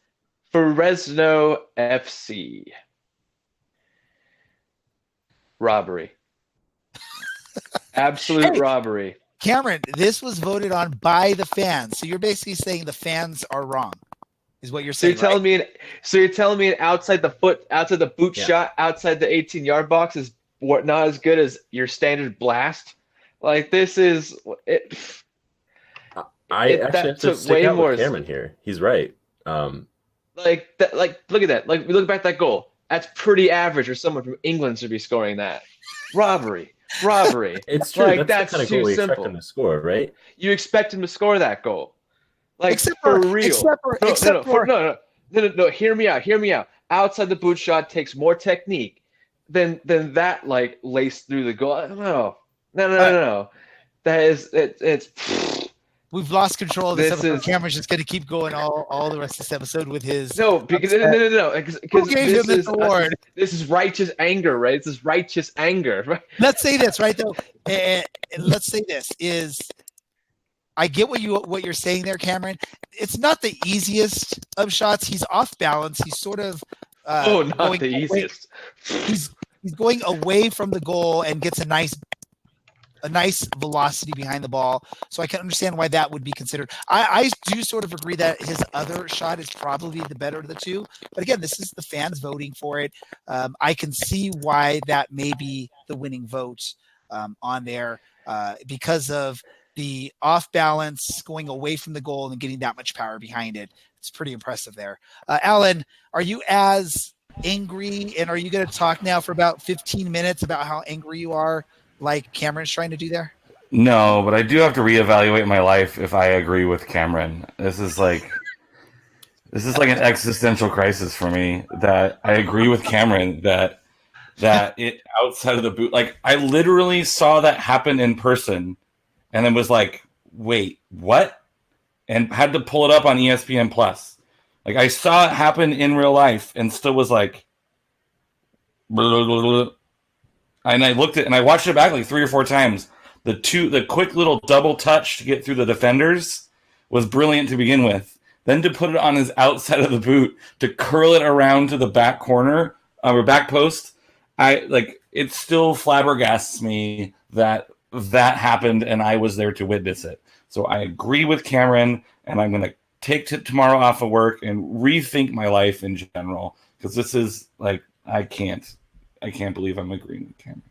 Fresno FC. Robbery. Absolute robbery. Cameron, this was voted on by the fans. So you're basically saying the fans are wrong, is what you're saying. So you're telling me an outside the boot shot, outside the 18-yard box is not as good as your standard blast? Like, this is it. I actually have to stick out with Cameron here. He's right. Like look at that. Like, we look back at that goal. That's pretty average for someone from England to be scoring that. Robbery. It's true. Like, that's the kind of goal we expect him to score, right? You expect him to score that goal. Like, except for real. No, hear me out. Outside the boot shot takes more technique than that, like, laced through the goal. No. That is it's. We've lost control of this episode. Is Cameron's just going to keep going all the rest of this episode with his. no, because no. Who gave him this award? This is righteous anger, right? This is righteous anger. Let's say this, right? Though, let's say this is. I get what you're saying there, Cameron. It's not the easiest of shots. He's off balance. He's sort of. Not the easiest. He's going away from the goal and gets a nice velocity behind the ball. So I can understand why that would be considered. I do sort of agree that his other shot is probably the better of the two. But again, this is the fans voting for it. I can see why that may be the winning vote on there because of the off balance, going away from the goal and getting that much power behind it. It's pretty impressive there. Alan, are you as angry, and are you going to talk now for about 15 minutes about how angry you are like Cameron's trying to do there? No, but I do have to reevaluate my life if I agree with Cameron. This is like an existential crisis for me that I agree with Cameron that it outside of the boot. Like, I literally saw that happen in person and then was like, wait, what? And had to pull it up on ESPN Plus. Like, I saw it happen in real life and still was like, blah, blah, blah. And I looked at and I watched it back like 3 or 4 times. The quick little double touch to get through the defenders was brilliant to begin with. Then to put it on his outside of the boot to curl it around to the back corner or back post, it still flabbergasts me that happened and I was there to witness it. So I agree with Cameron, and I'm going to take tomorrow off of work and rethink my life in general, because this is like, I can't believe I'm agreeing with Cameron.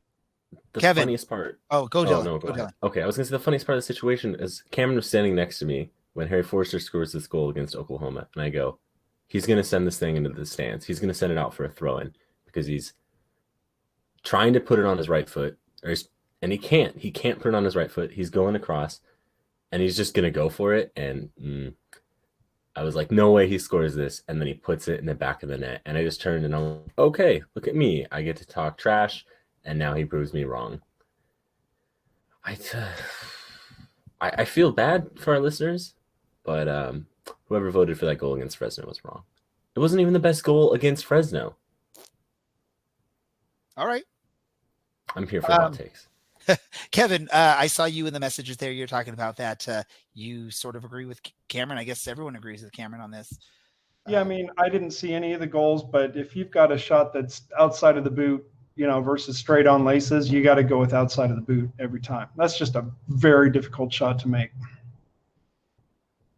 Kevin. Funniest part. Oh, go Dylan. No, go ahead. Okay, I was going to say the funniest part of the situation is Cameron was standing next to me when Harry Forster scores this goal against Oklahoma, and I go, he's going to send this thing into the stands. He's going to send it out for a throw-in because he's trying to put it on his right foot, and he can't. He can't put it on his right foot. He's going across, and he's just going to go for it, and I was like, no way he scores this, and then he puts it in the back of the net, and I just turned and I'm like, okay, look at me. I get to talk trash, and now he proves me wrong. I feel bad for our listeners, but whoever voted for that goal against Fresno was wrong. It wasn't even the best goal against Fresno. All right. I'm here for hot takes. Kevin, I saw you in the messages there. You're talking about that. You sort of agree with Cameron. I guess everyone agrees with Cameron on this. Yeah, I mean, I didn't see any of the goals, but if you've got a shot that's outside of the boot, versus straight on laces, you got to go with outside of the boot every time. That's just a very difficult shot to make.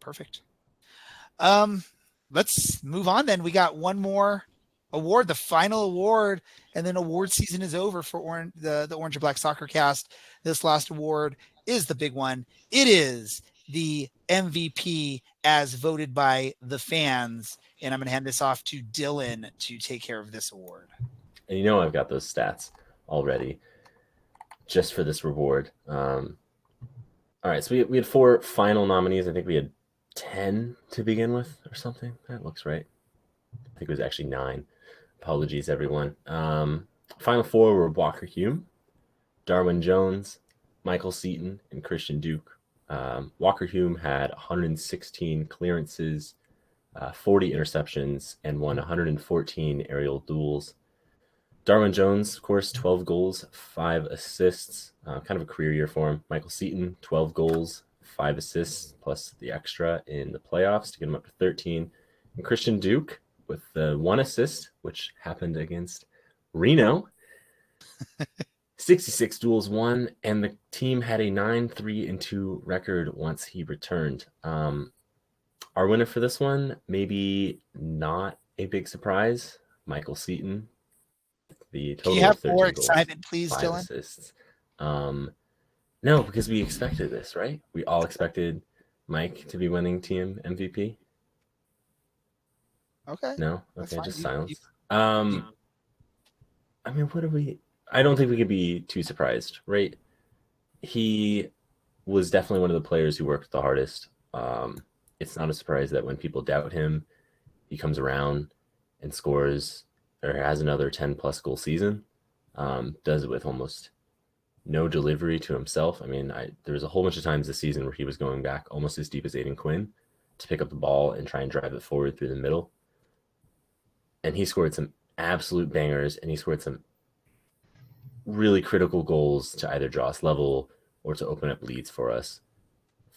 Perfect. Let's move on then. We got one more award, the final award, and then award season is over for the Orange Black SoccerCast. This last award is the big one. It is the MVP as voted by the fans, and I'm going to hand this off to Dylan to take care of this award. And I've got those stats already just for this reward. All right, so we had 4 final nominees. I think we had 10 to begin with or something. That looks right. I think it was actually 9. Apologies, everyone. Final 4 were Walker Hume, Darwin Jones, Michael Seaton, and Christian Duke. Walker Hume had 116 clearances, 40 interceptions, and won 114 aerial duels. Darwin Jones, of course, 12 goals, 5 assists, kind of a career year for him. Michael Seaton, 12 goals, 5 assists, plus the extra in the playoffs to get him up to 13. And Christian Duke with the 1 assist, which happened against Reno. 66 duels won, and the team had a 9-3-2 record once he returned. Our winner for this one, maybe not a big surprise, Michael Seaton. The total Can you have 13 more goals, excitement, please, 5 Dylan? assists. No, because we expected this, right? We all expected Mike to be winning team MVP. Okay. No? Okay, just silence. I mean, what are we... I don't think we could be too surprised, right? He was definitely one of the players who worked the hardest. It's not a surprise that when people doubt him, he comes around and scores or has another 10-plus goal season. Does it with almost no delivery to himself. I mean, there was a whole bunch of times this season where he was going back almost as deep as Aiden Quinn to pick up the ball and try and drive it forward through the middle. And he scored some absolute bangers, and he scored some really critical goals to either draw us level or to open up leads for us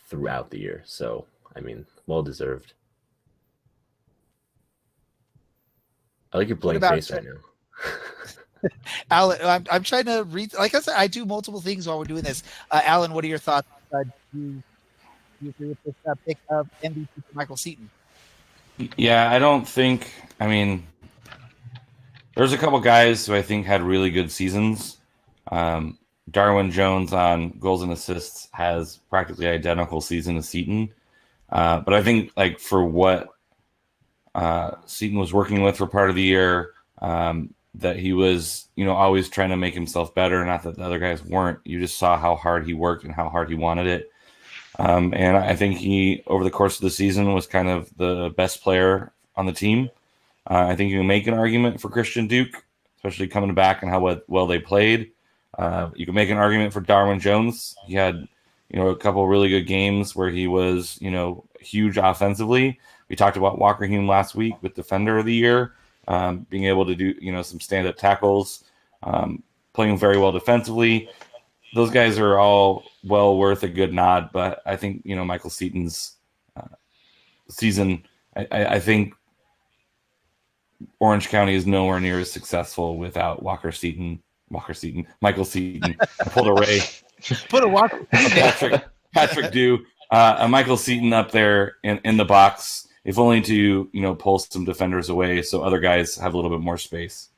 throughout the year. So, I mean, well deserved. I like your blank face right now. Alan, I'm trying to read. Like I said, I do multiple things while we're doing this. Alan, what are your thoughts? Do you agree with this pick of MVP for Michael Seaton? Yeah, I don't think. I mean, there's a couple guys who I think had really good seasons. Darwin Jones on goals and assists has practically identical season as Seaton. But I think like for what Seaton was working with for part of the year, that he was, always trying to make himself better. Not that the other guys weren't. You just saw how hard he worked and how hard he wanted it. And I think he, over the course of the season, was kind of the best player on the team. I think you can make an argument for Christian Duke, especially coming back and how well they played. You can make an argument for Darwin Jones. He had, a couple of really good games where he was, huge offensively. We talked about Walker Hume last week with Defender of the Year, being able to do, some stand-up tackles, playing very well defensively. Those guys are all well worth a good nod, but I think, Michael Seaton's season, I think Orange County is nowhere near as successful without Michael Seaton. I pulled a Ray. Put a Walker. Patrick Dew. Michael Seaton up there in the box, if only to, pull some defenders away so other guys have a little bit more space.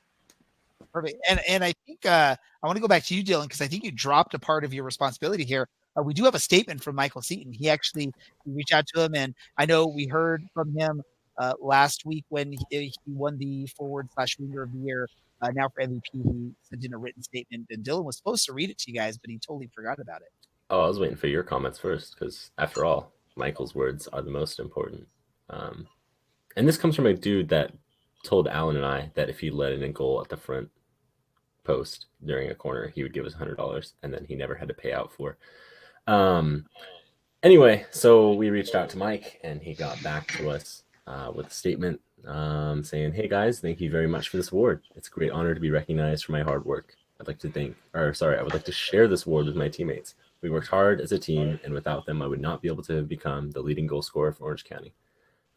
Perfect. And I think I want to go back to you, Dylan, because I think you dropped a part of your responsibility here. We do have a statement from Michael Seaton. He reached out to him, and I know we heard from him last week when he won the forward/winger of the year. Now for MVP, he sent in a written statement, and Dylan was supposed to read it to you guys, but he totally forgot about it. Oh, I was waiting for your comments first, because after all, Michael's words are the most important. And this comes from a dude that told Alan and I that if he let in a goal at the front post during a corner, he would give us $100, and then he never had to pay out for. Anyway, so we reached out to Mike, and he got back to us with a statement saying, "Hey guys, thank you very much for this award. It's a great honor to be recognized for my hard work. I would like to share this award with my teammates. We worked hard as a team, and without them, I would not be able to become the leading goal scorer for Orange County.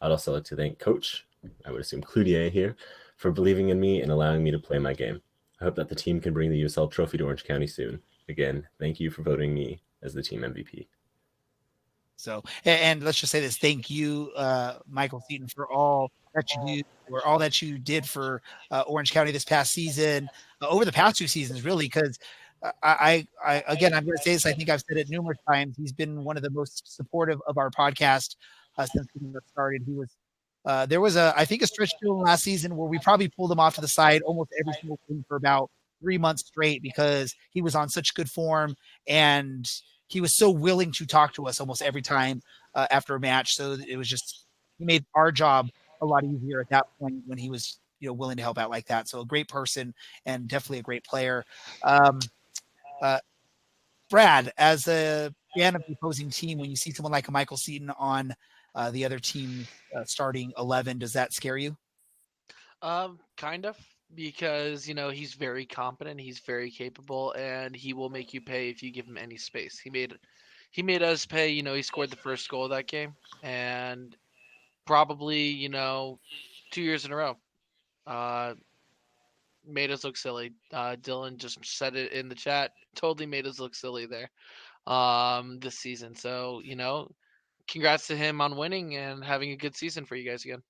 I'd also like to thank Coach, I would assume Cloutier here, for believing in me and allowing me to play my game. I hope that the team can bring the USL trophy to Orange County soon. Again, thank you for voting me as the team MVP." So, and let's just say this: thank you, Michael Seaton, for all that you do, or all that you did for Orange County this past season, over the past 2 seasons, really. Because I'm going to say this. I think I've said it numerous times. He's been one of the most supportive of our podcast since we started. He was. There was I think a stretch to him last season where we probably pulled him off to the side almost every single game for about 3 months straight because he was on such good form and he was so willing to talk to us almost every time after a match. So it was just, he made our job a lot easier at that point when he was, willing to help out like that. So a great person and definitely a great player. Brad, as a fan of the opposing team, when you see someone like a Michael Seaton on the other team starting 11, does that scare you? Kind of, because he's very competent, he's very capable, and he will make you pay if you give him any space. He made us pay. He scored the first goal of that game, and probably 2 years in a row made us look silly. Dylan just said it in the chat, totally made us look silly there this season. So congrats to him on winning and having a good season for you guys again.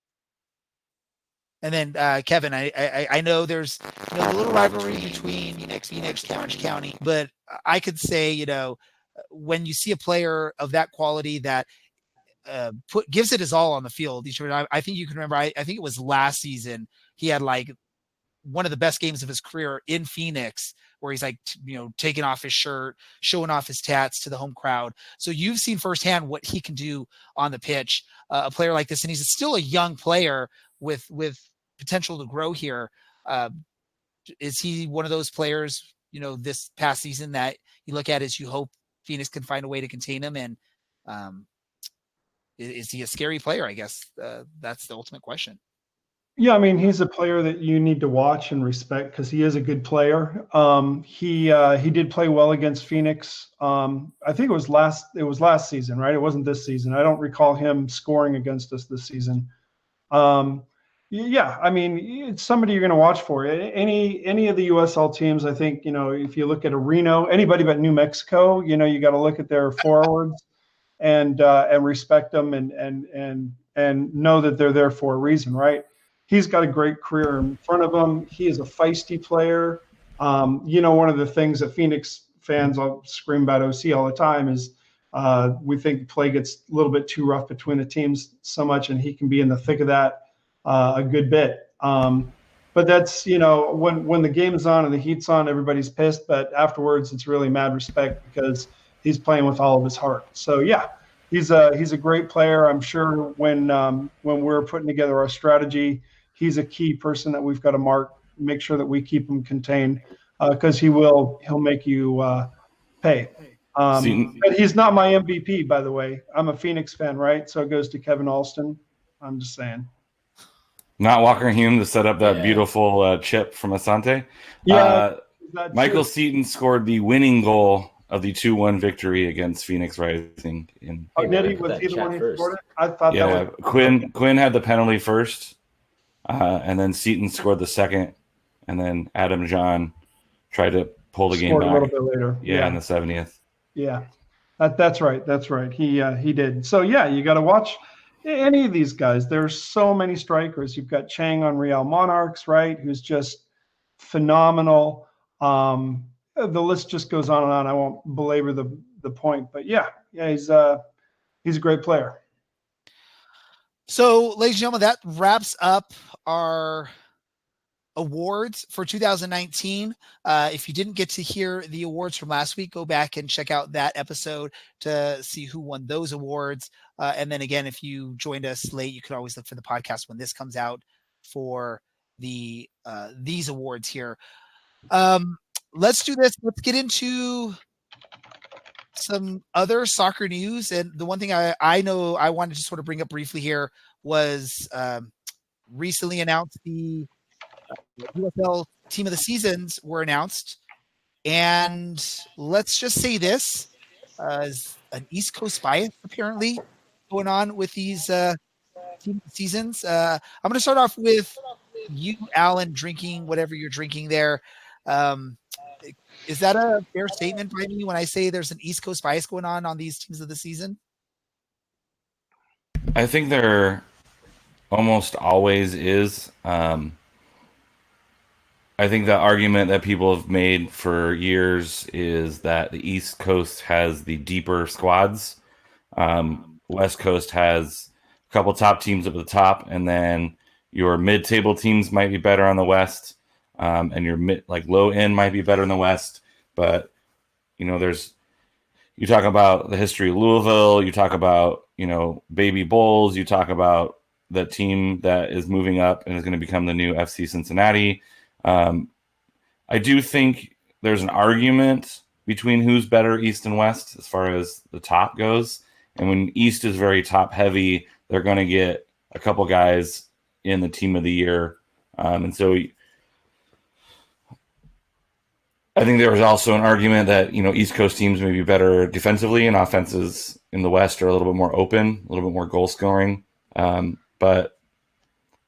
And then Kevin, I know there's a little rivalry between Phoenix, Orange County, but I could say when you see a player of that quality that gives it his all on the field. I think you can remember. I think it was last season he had like one of the best games of his career in Phoenix, where he's like taking off his shirt, showing off his tats to the home crowd. So you've seen firsthand what he can do on the pitch. A player like this, and he's still a young player with potential to grow here. Is he one of those players this past season that you look at as you hope Phoenix can find a way to contain him? And is he a scary player? I guess that's the ultimate question. Yeah, I mean, he's a player that you need to watch and respect because he is a good player. He did play well against Phoenix. I think it was last season, right? It wasn't this season. I don't recall him scoring against us this season. Yeah, I mean, it's somebody you're going to watch for. Any of the USL teams, I think, if you look at a Reno, anybody but New Mexico, you got to look at their forwards and respect them and know that they're there for a reason, right? He's got a great career in front of him. He is a feisty player. One of the things that Phoenix fans all scream about OC all the time is we think play gets a little bit too rough between the teams so much, and he can be in the thick of that a good bit. But that's, when the game's on and the heat's on, everybody's pissed. But afterwards, it's really mad respect because he's playing with all of his heart. So, yeah, he's a great player. I'm sure when we're putting together our strategy, he's a key person that we've got to make sure that we keep him contained because he'll make you pay. But he's not my MVP, by the way. I'm a Phoenix fan, right? So it goes to Kevin Alston. I'm just saying. Not Walker Hume to set up that beautiful chip from Asante. Yeah, Michael Seaton scored the winning goal of the 2-1 victory against Phoenix Rising. Nettie was he the one who scored it? I thought that was Quinn had the penalty first, and then Seaton scored the second, and then Adam John tried to pull the game back a little bit later. Yeah, in the 70th. Yeah, that's right. That's right. He did. So yeah, you got to watch any of these guys. There's so many strikers. You've got Chang on Real Monarchs, right? Who's just phenomenal. The list just goes on and on. I won't belabor the point, but yeah, he's a great player. So, ladies and gentlemen, that wraps up our awards for 2019. If you didn't get to hear the awards from last week, go back and check out that episode to see who won those awards. And then again, if you joined us late, you could always look for the podcast when this comes out for these awards here. Let's do this. Let's get into some other soccer news. And the one thing I know I wanted to sort of bring up briefly here was recently announced the USL Team of the Seasons were announced. And let's just say this, is an East Coast bias apparently going on with these Team of the Seasons. I'm going to start off with you, Alan, drinking whatever you're drinking there. Is that a fair statement by me when I say there's an East Coast bias going on these teams of the season? I think there almost always is. I think the argument that people have made for years is that the East Coast has the deeper squads. West Coast has a couple top teams up at the top, and then your mid-table teams might be better on the West. And your low end might be better in the West, but you talk about the history of Louisville, you talk about Baby Bulls, you talk about the team that is moving up and is going to become the new FC Cincinnati. I do think there's an argument between who's better East and West as far as the top goes, and when East is very top heavy, they're going to get a couple guys in the team of the year, and so. I think there was also an argument that, East Coast teams may be better defensively and offenses in the West are a little bit more open, a little bit more goal scoring. But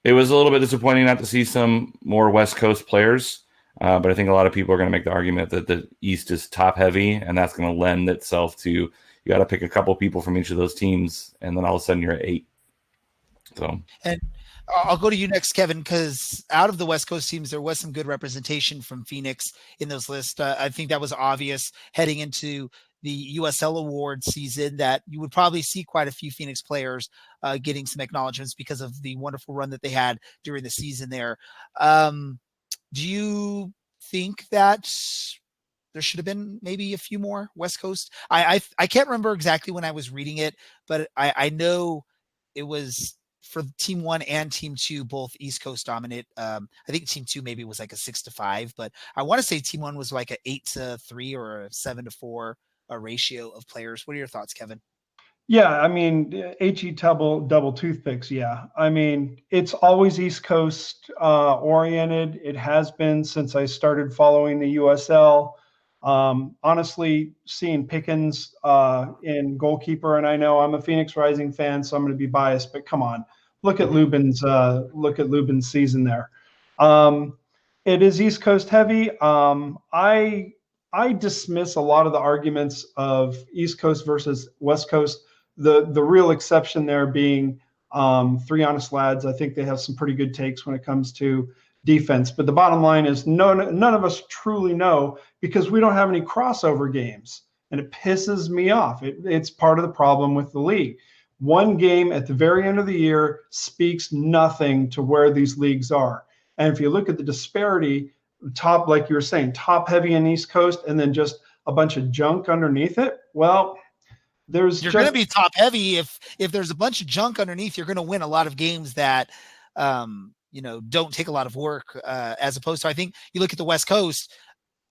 it was a little bit disappointing not to see some more West Coast players. But I think a lot of people are going to make the argument that the East is top heavy, and that's going to lend itself to you got to pick a couple people from each of those teams, and then all of a sudden you're at 8. So. And I'll go to you next, Kevin, because out of the West Coast teams, there was some good representation from Phoenix in those lists. I think that was obvious heading into the USL award season that you would probably see quite a few Phoenix players getting some acknowledgments because of the wonderful run that they had during the season there. Do you think that there should have been maybe a few more West Coast? I can't remember exactly when I was reading it, but I know it was for Team 1 and Team 2, both East Coast dominant. I think Team 2 maybe was like a 6-5, but I want to say Team 1 was like a 8-3 or a 7-4 ratio of players. What are your thoughts, Kevin? Yeah, I mean, HE double toothpicks. Yeah, I mean, it's always East Coast oriented. It has been since I started following the USL. Honestly, seeing Pickens in goalkeeper, and I know I'm a Phoenix Rising fan, so I'm going to be biased, but come on, look at Lubin's season there. It is East Coast heavy. I dismiss a lot of the arguments of East Coast versus West Coast. The real exception there being Three Honest Lads. I think they have some pretty good takes when it comes to defense. But the bottom line is none of us truly know because we don't have any crossover games. And it pisses me off. It's part of the problem with the league. One game at the very end of the year speaks nothing to where these leagues are. And if you look at the disparity, top, like you were saying, top heavy in East Coast and then just a bunch of junk underneath it, well, you're going to be top heavy. If there's a bunch of junk underneath, you're going to win a lot of games that, don't take a lot of work, as opposed to, I think you look at the West Coast,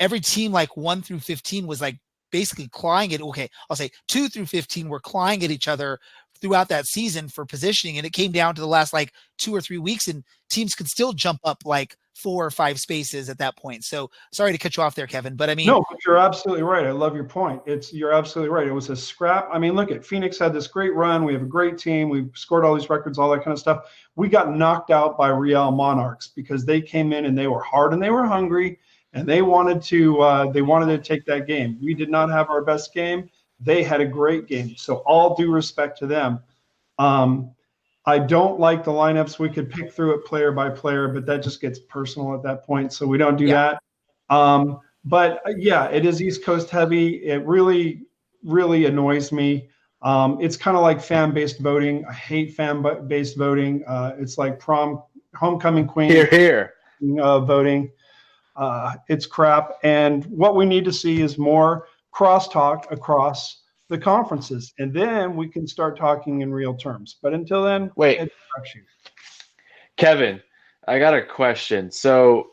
every team like 1 through 15 was like basically clawing it. Okay. I'll say 2 through 15 were clawing at each other throughout that season for positioning. And it came down to the last like 2 or 3 weeks and teams could still jump up like 4 or 5 spaces at that point. So sorry to cut you off there, Kevin, but I mean, no, but you're absolutely right. I love your point. You're absolutely right. It was a scrap. I mean, look at Phoenix had this great run. We have a great team. We've scored all these records, all that kind of stuff. We got knocked out by Real Monarchs because they came in and they were hard and they were hungry and they wanted to take that game. We did not have our best game. They had a great game. So all due respect to them. I don't like the lineups. We could pick through it player by player, but that just gets personal at that point. So we don't do that. But yeah, it is East Coast heavy. It really, really annoys me. It's kind of like fan-based voting. I hate fan-based voting. It's like prom homecoming queen here voting. It's crap. And what we need to see is more crosstalk across the conferences, and then we can start talking in real terms. But until then, wait, Kevin, I got a question. So,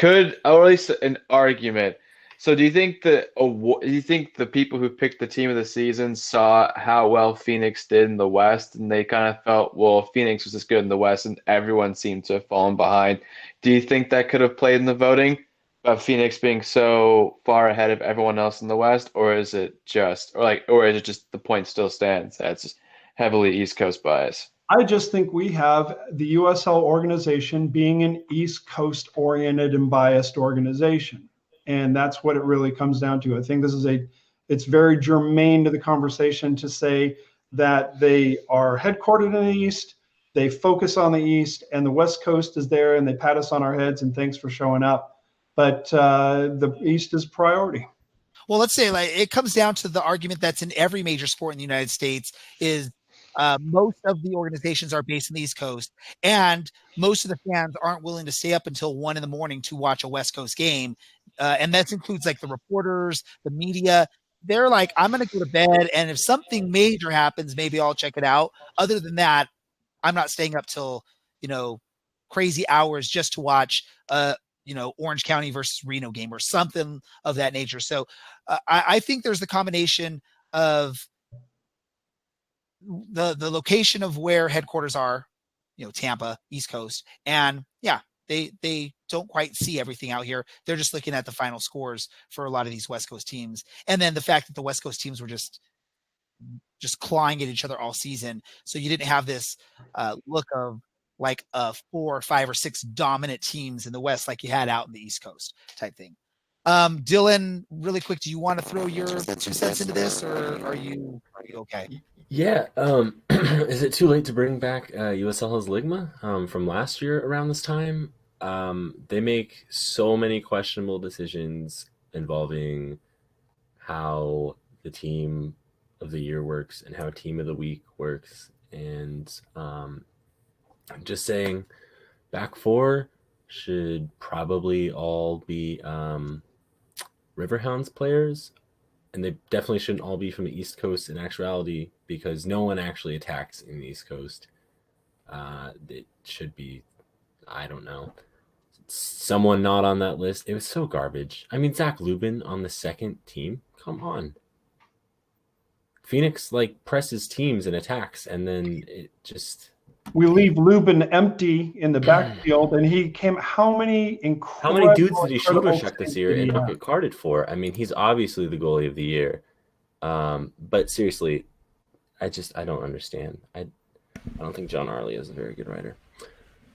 or at least an argument. So, do you think the people who picked the team of the season saw how well Phoenix did in the West, and they kind of felt, well, Phoenix was just good in the West, and everyone seemed to have fallen behind? Do you think that could have played in the voting? Of Phoenix being so far ahead of everyone else in the West, or is it just the point still stands? That's just heavily East Coast bias. I just think we have the USL organization being an East Coast oriented and biased organization. And that's what it really comes down to. I think it's very germane to the conversation to say that they are headquartered in the East, they focus on the East, and the West Coast is there and they pat us on our heads and thanks for showing up. But the East is priority. Well, let's say like it comes down to the argument that's in every major sport in the United States is most of the organizations are based in the East Coast, and most of the fans aren't willing to stay up until 1 a.m. to watch a West Coast game. And that includes like the reporters, the media. They're like, I'm going to go to bed, and if something major happens, maybe I'll check it out. Other than that, I'm not staying up till, crazy hours just to watch Orange County versus Reno game or something of that nature. So I think there's the combination of the location of where headquarters are, Tampa, East Coast. And yeah, they don't quite see everything out here. They're just looking at the final scores for a lot of these West Coast teams. And then the fact that the West Coast teams were just clawing at each other all season. So you didn't have this look of like 4, 5, or 6 dominant teams in the West like you had out in the East Coast type thing. Dylan, really quick, do you want to throw your 2 cents into this, or are you okay? Yeah. Is it too late to bring back USL's Ligma from last year around this time? They make so many questionable decisions involving how the team of the year works and how team of the week works. And I'm just saying back 4 should probably all be Riverhounds players, and they definitely shouldn't all be from the East Coast in actuality, because no one actually attacks in the East Coast. It should be, I don't know, someone not on that list. It was so garbage. I mean, Zach Lubin on the second team. Come on. Phoenix like presses teams and attacks, and then it just. We leave Lubin empty in the backfield, and he came. How many dudes did he shoulder check this year and not get carded for? I mean, he's obviously the goalie of the year. But seriously, I don't understand. I don't think John Arley is a very good writer.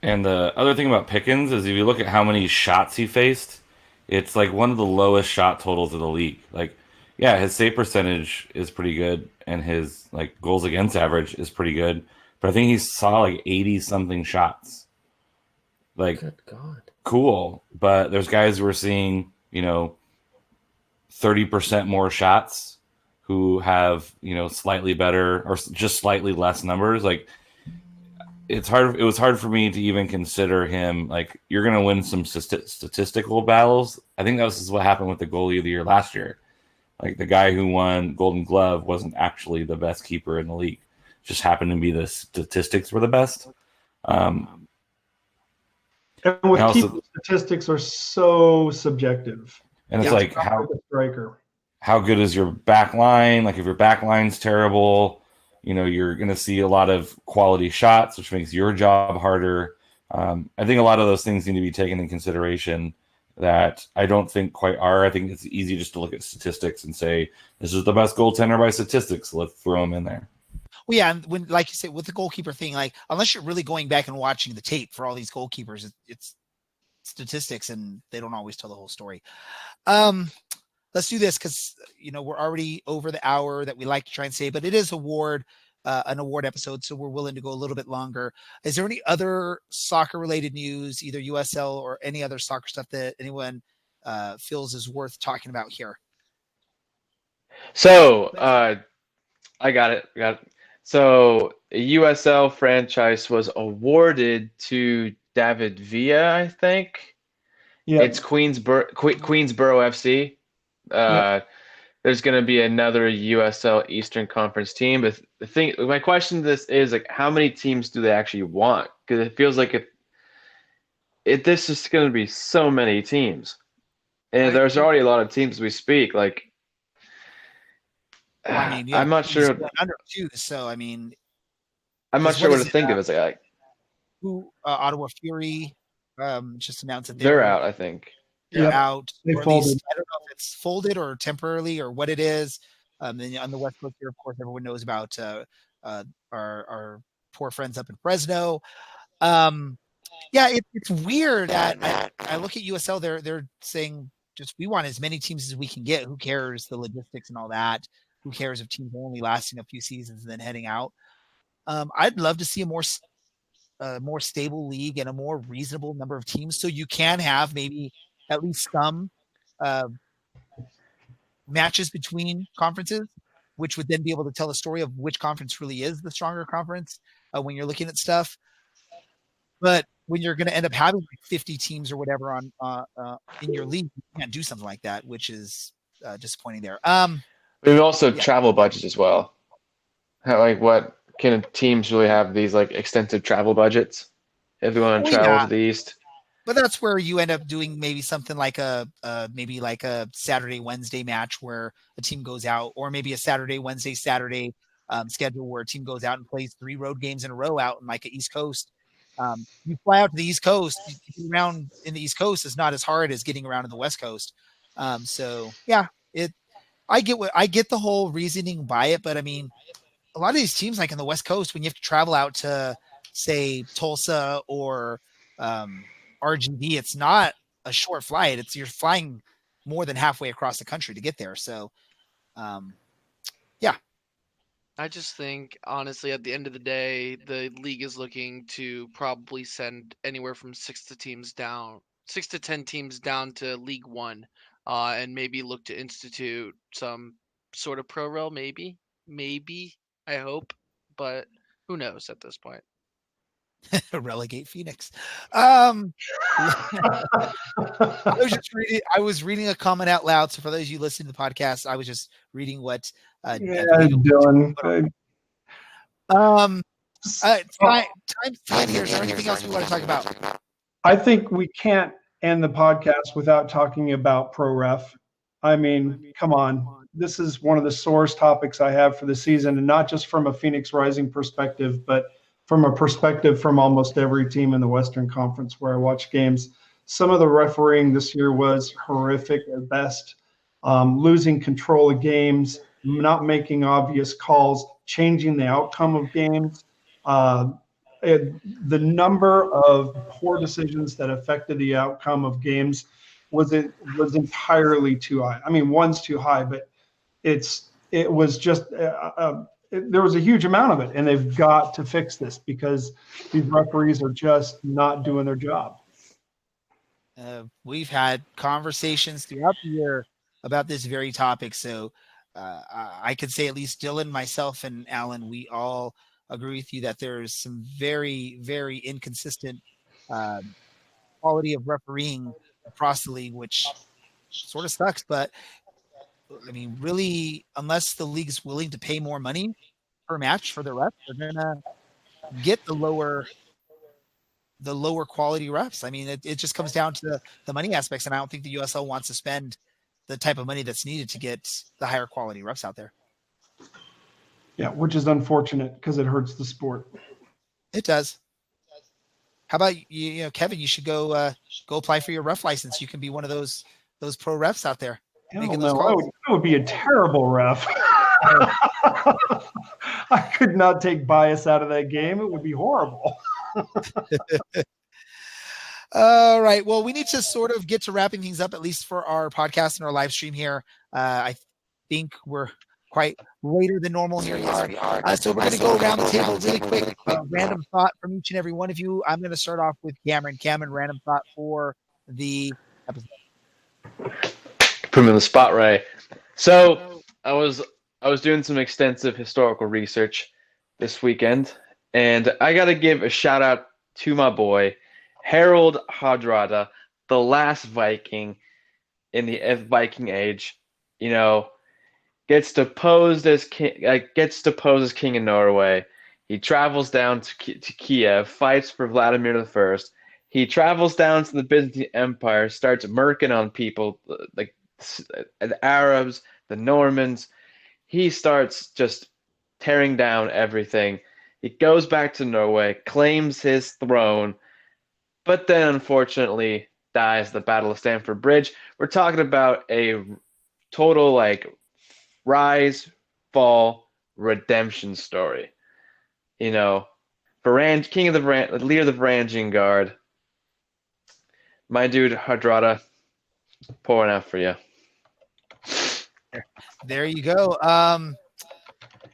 And the other thing about Pickens is if you look at how many shots he faced, it's like one of the lowest shot totals of the league. Like, yeah, his save percentage is pretty good, and his like goals against average is pretty good. But I think he saw like 80-something shots. Like, good God. Cool. But there's guys who are seeing, 30% more shots who have, slightly better or just slightly less numbers. Like, it was hard for me to even consider him. Like, you're going to win some statistical battles. I think that was what happened with the goalie of the year last year. Like, the guy who won Golden Glove wasn't actually the best keeper in the league. Just happened to be the statistics were the best. And with keeper, statistics are so subjective. And it's like how good is your back line? Like if your back line's terrible, you're going to see a lot of quality shots, which makes your job harder. I think a lot of those things need to be taken in consideration that I don't think quite are. I think it's easy just to look at statistics and say, this is the best goaltender by statistics. So let's throw him in there. Well, yeah, and when, like you said, with the goalkeeper thing, like unless you're really going back and watching the tape for all these goalkeepers, it's statistics, and they don't always tell the whole story. Let's do this because we're already over the hour that we like to try and say, but it is an award episode, so we're willing to go a little bit longer. Is there any other soccer-related news, either USL or any other soccer stuff that anyone feels is worth talking about here? So I got it. So a USL franchise was awarded to David Villa, I think. Yeah. It's Queensboro FC. There's going to be another USL Eastern Conference team. But my question to this is like, how many teams do they actually want? Because it feels like this is going to be so many teams, and there's already a lot of teams as we speak. Like, I'm not sure. Under two, so I mean, I'm not sure what to think of. It's like who Ottawa Fury just announced that they're out. I think they're out. They folded. I don't know if it's folded or temporarily or what it is. Then on the West Coast here, of course, everyone knows about our poor friends up in Fresno. It's weird that I look at USL. They're saying just we want as many teams as we can get. Who cares the logistics and all that? Who cares if teams are only lasting a few seasons and then heading out? I'd love to see a more stable league and a more reasonable number of teams, so you can have maybe at least some matches between conferences, which would then be able to tell a story of which conference really is the stronger conference when you're looking at stuff. But when you're going to end up having like 50 teams or whatever on in your league, you can't do something like that, which is disappointing there. We've also travel budgets as well. What can teams really have these like extensive travel budgets if they want to travel to the East? But that's where you end up doing maybe something like a Saturday, Wednesday match where a team goes out, or maybe a Saturday, Wednesday, Saturday schedule where a team goes out and plays 3 road games in a row out in like the East Coast. You fly out to the East Coast, getting around in the East Coast is not as hard as getting around in the West Coast. I get the whole reasoning by it, but I mean, a lot of these teams like in the West Coast, when you have to travel out to say Tulsa or RGV, it's not a short flight. You're flying more than halfway across the country to get there. So, I just think, honestly, at the end of the day, the league is looking to probably send anywhere from 6 to 10 teams down to League One, and maybe look to institute some sort of pro rel. Maybe, I hope, but who knows at this point. Relegate Phoenix. I was reading a comment out loud. So for those of you listening to the podcast, I was just reading what Dylan. time here. Is there anything else we want to talk about? I think we can't end the podcast without talking about pro ref. I mean, come on. This is one of the sorest topics I have for the season, and not just from a Phoenix Rising perspective, but from a perspective from almost every team in the Western Conference where I watch games. Some of the refereeing this year was horrific at best, losing control of games, not making obvious calls, changing the outcome of games. The number of poor decisions that affected the outcome of games was entirely too high. I mean, one's too high, but it was just there was a huge amount of it, and they've got to fix this because these referees are just not doing their job. We've had conversations throughout the year about this very topic, so I could say at least Dylan, myself, and Alan, we all agree with you that there's some very, very inconsistent quality of refereeing across the league, which sort of sucks. But I mean, really, unless the league is willing to pay more money per match for the refs, they're gonna get the lower quality refs. I mean, it just comes down to the money aspects, and I don't think the USL wants to spend the type of money that's needed to get the higher quality refs out there. Yeah, which is unfortunate because it hurts the sport. It does. How about you, Kevin? You should go apply for your ref license. You can be one of those pro refs out there. Making those calls. I would be a terrible ref. I could not take bias out of that game. It would be horrible. All right. Well, we need to sort of get to wrapping things up, at least for our podcast and our live stream here. I think we're quite later than normal here. So we're going to go around the table really quick. Random thought from each and every one of you. I'm going to start off with Cameron. Cameron, random thought for the episode. Put him in the spot, Ray. So I was doing some extensive historical research this weekend, and I got to give a shout out to my boy Harold Hardrada, the last Viking in the Viking Age. You know, gets deposed as king in Norway. He travels down to Kiev, fights for Vladimir I. He travels down to the Byzantine Empire, starts murking on people like the Arabs, the Normans. He starts just tearing down everything. He goes back to Norway, claims his throne, but then unfortunately dies at the Battle of Stamford Bridge. We're talking about a total rise, fall, redemption story. You know, king of the leader of the Varangian Guard. My dude Hardrada, pouring out for you. There you go. Where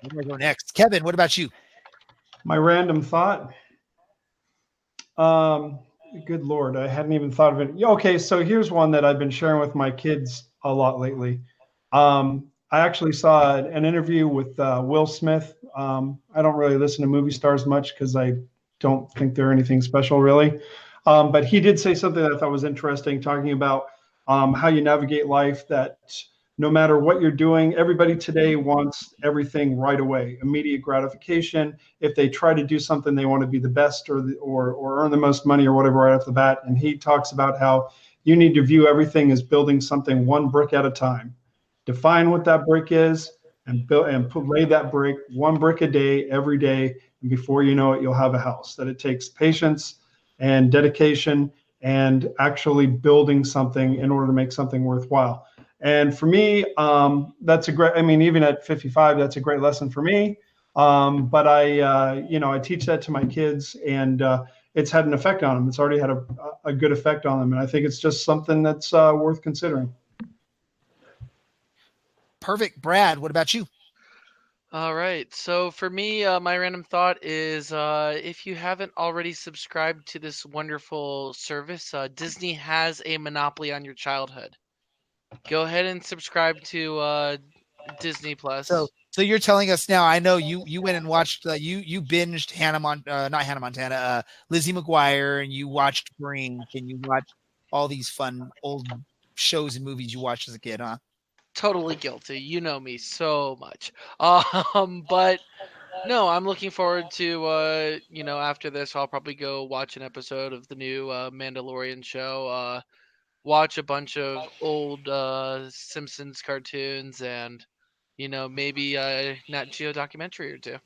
do I go next? Kevin, what about you? My random thought. Good Lord, I hadn't even thought of it. Okay, so here's one that I've been sharing with my kids a lot lately. I actually saw an interview with Will Smith. I don't really listen to movie stars much because I don't think they're anything special, really. But he did say something that I thought was interesting, talking about how you navigate life, that no matter what you're doing, everybody today wants everything right away, immediate gratification. If they try to do something, they want to be the best or earn the most money or whatever right off the bat. And he talks about how you need to view everything as building something one brick at a time. Define what that brick is and lay that brick, one brick a day, every day. And before you know it, you'll have a house. That it takes patience and dedication and actually building something in order to make something worthwhile. And for me, that's even at 55, that's a great lesson for me. But I teach that to my kids, and it's had an effect on them. It's already had a good effect on them. And I think it's just something that's worth considering. Perfect. Brad, what about you? All right. So for me, my random thought is if you haven't already subscribed to this wonderful service, Disney has a monopoly on your childhood. Go ahead and subscribe to Disney Plus. So you're telling us now, I know you went and watched, you binged not Hannah Montana, Lizzie McGuire, and you watched Brink, and you watched all these fun old shows and movies you watched as a kid, huh? Totally guilty. You know me so much. But No, I'm looking forward to, after this, I'll probably go watch an episode of the new Mandalorian show, watch a bunch of old Simpsons cartoons, and, maybe a Nat Geo documentary or two.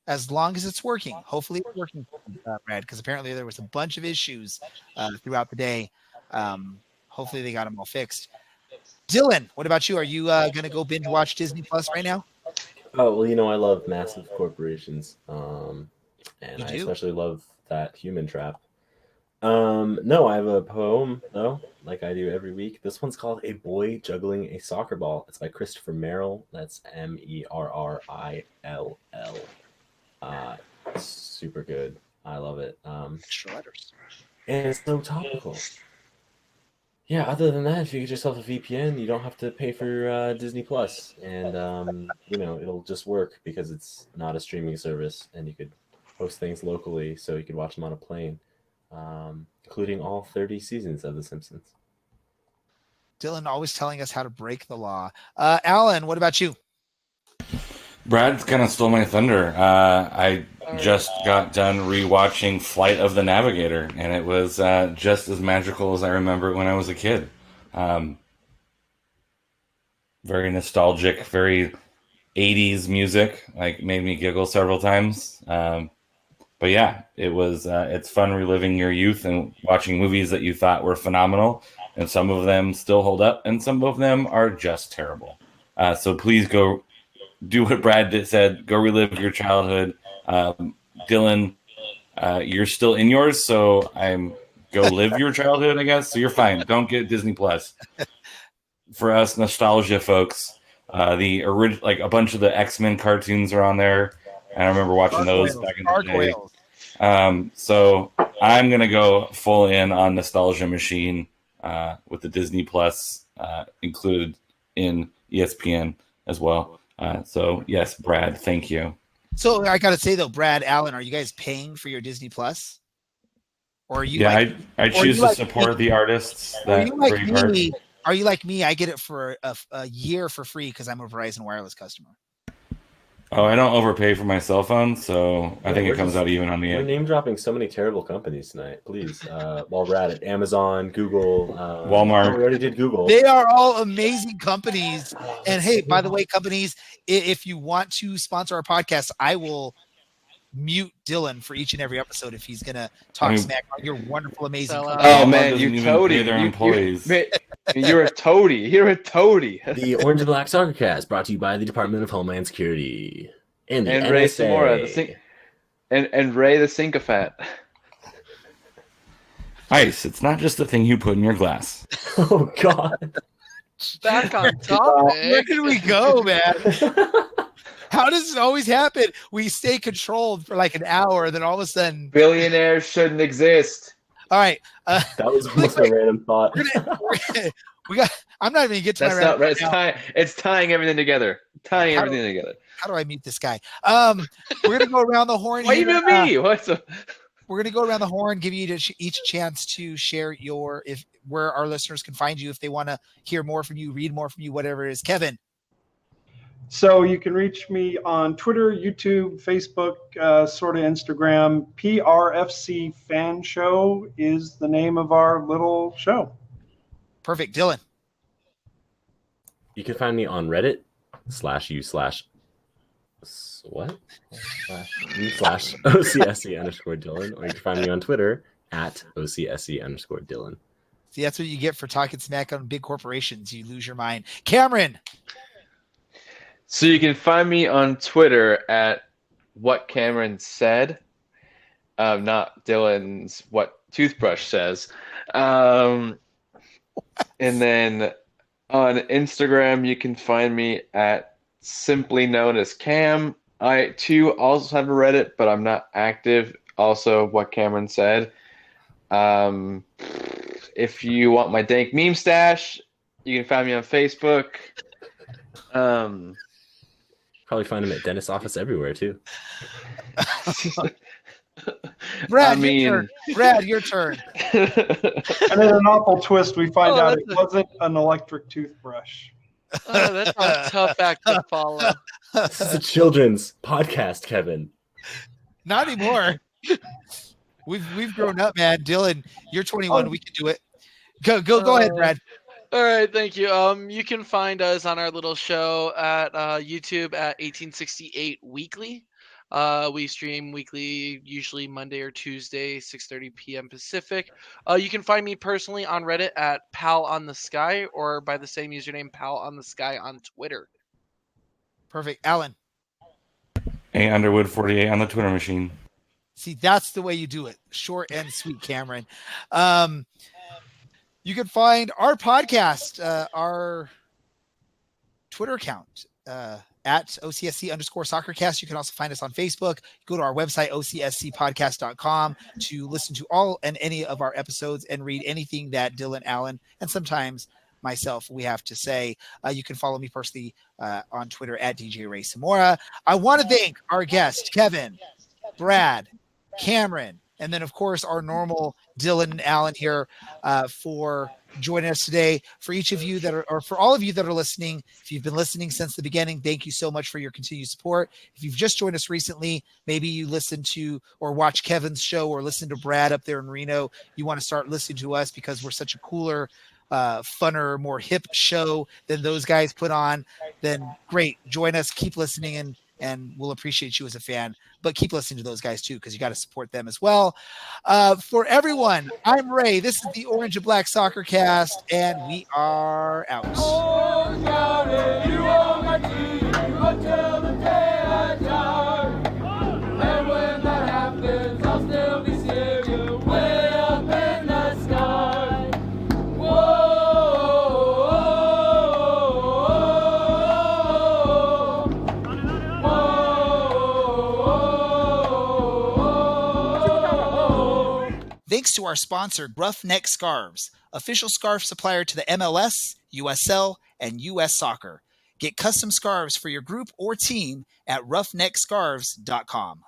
As long as it's working. Hopefully it's working, Brad, because apparently there was a bunch of issues throughout the day. Hopefully they got them all fixed. Dylan, what about you? Are you going to go binge watch Disney Plus right now? Oh, well, I love massive corporations. And I especially love that Human Trap. No, I have a poem, though, like I do every week. This one's called A Boy Juggling a Soccer Ball. It's by Christopher Merrill. That's Merrill. Super good. I love it. Extra letters. And it's so topical. Yeah, other than that, if you get yourself a VPN, you don't have to pay for Disney Plus. And, it'll just work because it's not a streaming service. And you could host things locally so you could watch them on a plane, including all 30 seasons of The Simpsons. Dylan always telling us how to break the law. Alan, what about you? Brad kind of stole my thunder. I just got done rewatching Flight of the Navigator, and it was just as magical as I remember it when I was a kid. Very nostalgic, very 80s music, made me giggle several times. But yeah, it was. It's fun reliving your youth and watching movies that you thought were phenomenal, and some of them still hold up, and some of them are just terrible. So please go do what Brad said. Go relive your childhood. Dylan, you're still in yours, so go live your childhood, I guess. So you're fine. Don't get Disney Plus. For us nostalgia folks, the original, a bunch of the X-Men cartoons are on there, and I remember watching those back in the day. So I'm gonna go full in on nostalgia machine with the Disney Plus included in ESPN as well. So yes, Brad, thank you. So I gotta say though, Brad, Alan, are you guys paying for your Disney Plus? Or are you? Yeah, I choose to support the artists that create art. Are you like me? I get it for a year for free because I'm a Verizon Wireless customer. Oh, I don't overpay for my cell phone, so I think it comes out even on the end. We're name dropping so many terrible companies tonight. Please, while we're at it, Amazon, Google, Walmart. We already did Google. They are all amazing companies. And hey, by the way, companies, if you want to sponsor our podcast, I will mute Dylan for each and every episode if he's gonna talk smack on your wonderful, amazing. Oh man, you toady! Their employees. You're a toady. You're a toady. The Orange Black SoccerCast, brought to you by the Department of Homeland Security and the NSA. Ray Samora, and Ray the sycophant. Ice. It's not just the thing you put in your glass. Oh God. Back on topic. Where did we go, man? How does it always happen? We stay controlled for like an hour, then all of a sudden, billionaires shouldn't exist. All right, that was almost a random thought. We got. I'm not even gonna get to That's my. Not right. It's tying everything together. Together. How do I meet this guy? We're gonna go around the horn. Why even me? What's up? We're gonna go around the horn, give you each chance to share where our listeners can find you if they want to hear more from you, read more from you, whatever it is. Kevin. So you can reach me on Twitter, YouTube, Facebook, sort of Instagram. PRFC Fanshow is the name of our little show. Perfect. Dylan. You can find me on Reddit /OCSE_Dylan, or you can find me on Twitter @OCSE_Dylan. See, that's what you get for talking smack on big corporations. You lose your mind. Cameron. So you can find me on Twitter at what Cameron said, not Dylan's what toothbrush says. And then on Instagram, you can find me at simply known as Cam. I too also have a Reddit, but I'm not active. Also, what Cameron said. If you want my dank meme stash, you can find me on Facebook. Probably find him at dentist's office everywhere too. Brad, your turn. And in an awful twist, we find out it wasn't an electric toothbrush. That's a tough act to follow. This is a children's podcast, Kevin. Not anymore. We've grown up, man. Dylan, you're 21. We can do it. Go ahead, Brad. All right, thank you. You can find us on our little show at YouTube at 1868 Weekly. We stream weekly, usually Monday or Tuesday, 6:30 p.m. Pacific. You can find me personally on Reddit at Pal on the Sky or by the same username Pal on the Sky on Twitter. Perfect. Alan. A Underwood 48 on the Twitter machine. See, that's the way you do it. Short and sweet, Cameron. You can find our podcast, our Twitter account at OCSC_SoccerCast. You can also find us on Facebook. Go to our website, OCSCpodcast.com, to listen to all and any of our episodes and read anything that Dylan, Allen, and sometimes myself we have to say. You can follow me personally on Twitter at DJ Ray Samora. I want to thank our guests, Kevin, Brad, Cameron, and then, of course, our normal Dylan and Allen here for joining us today. For each of you that are, or for all of you that are listening, if you've been listening since the beginning, thank you so much for your continued support. If you've just joined us recently, maybe you listened to or watch Kevin's show or listen to Brad up there in Reno, you want to start listening to us because we're such a cooler, funner, more hip show than those guys put on, then great. Join us, keep listening, and we'll appreciate you as a fan, but keep listening to those guys too, because you got to support them as well. For everyone, I'm Ray. This is the Orange and Black SoccerCast, and we are out. Until the day I die. And when that happens, I'll still be seeing you way up in the sky. Thanks to our sponsor, Roughneck Scarves, official scarf supplier to the MLS, USL, and US Soccer. Get custom scarves for your group or team at roughneckscarves.com.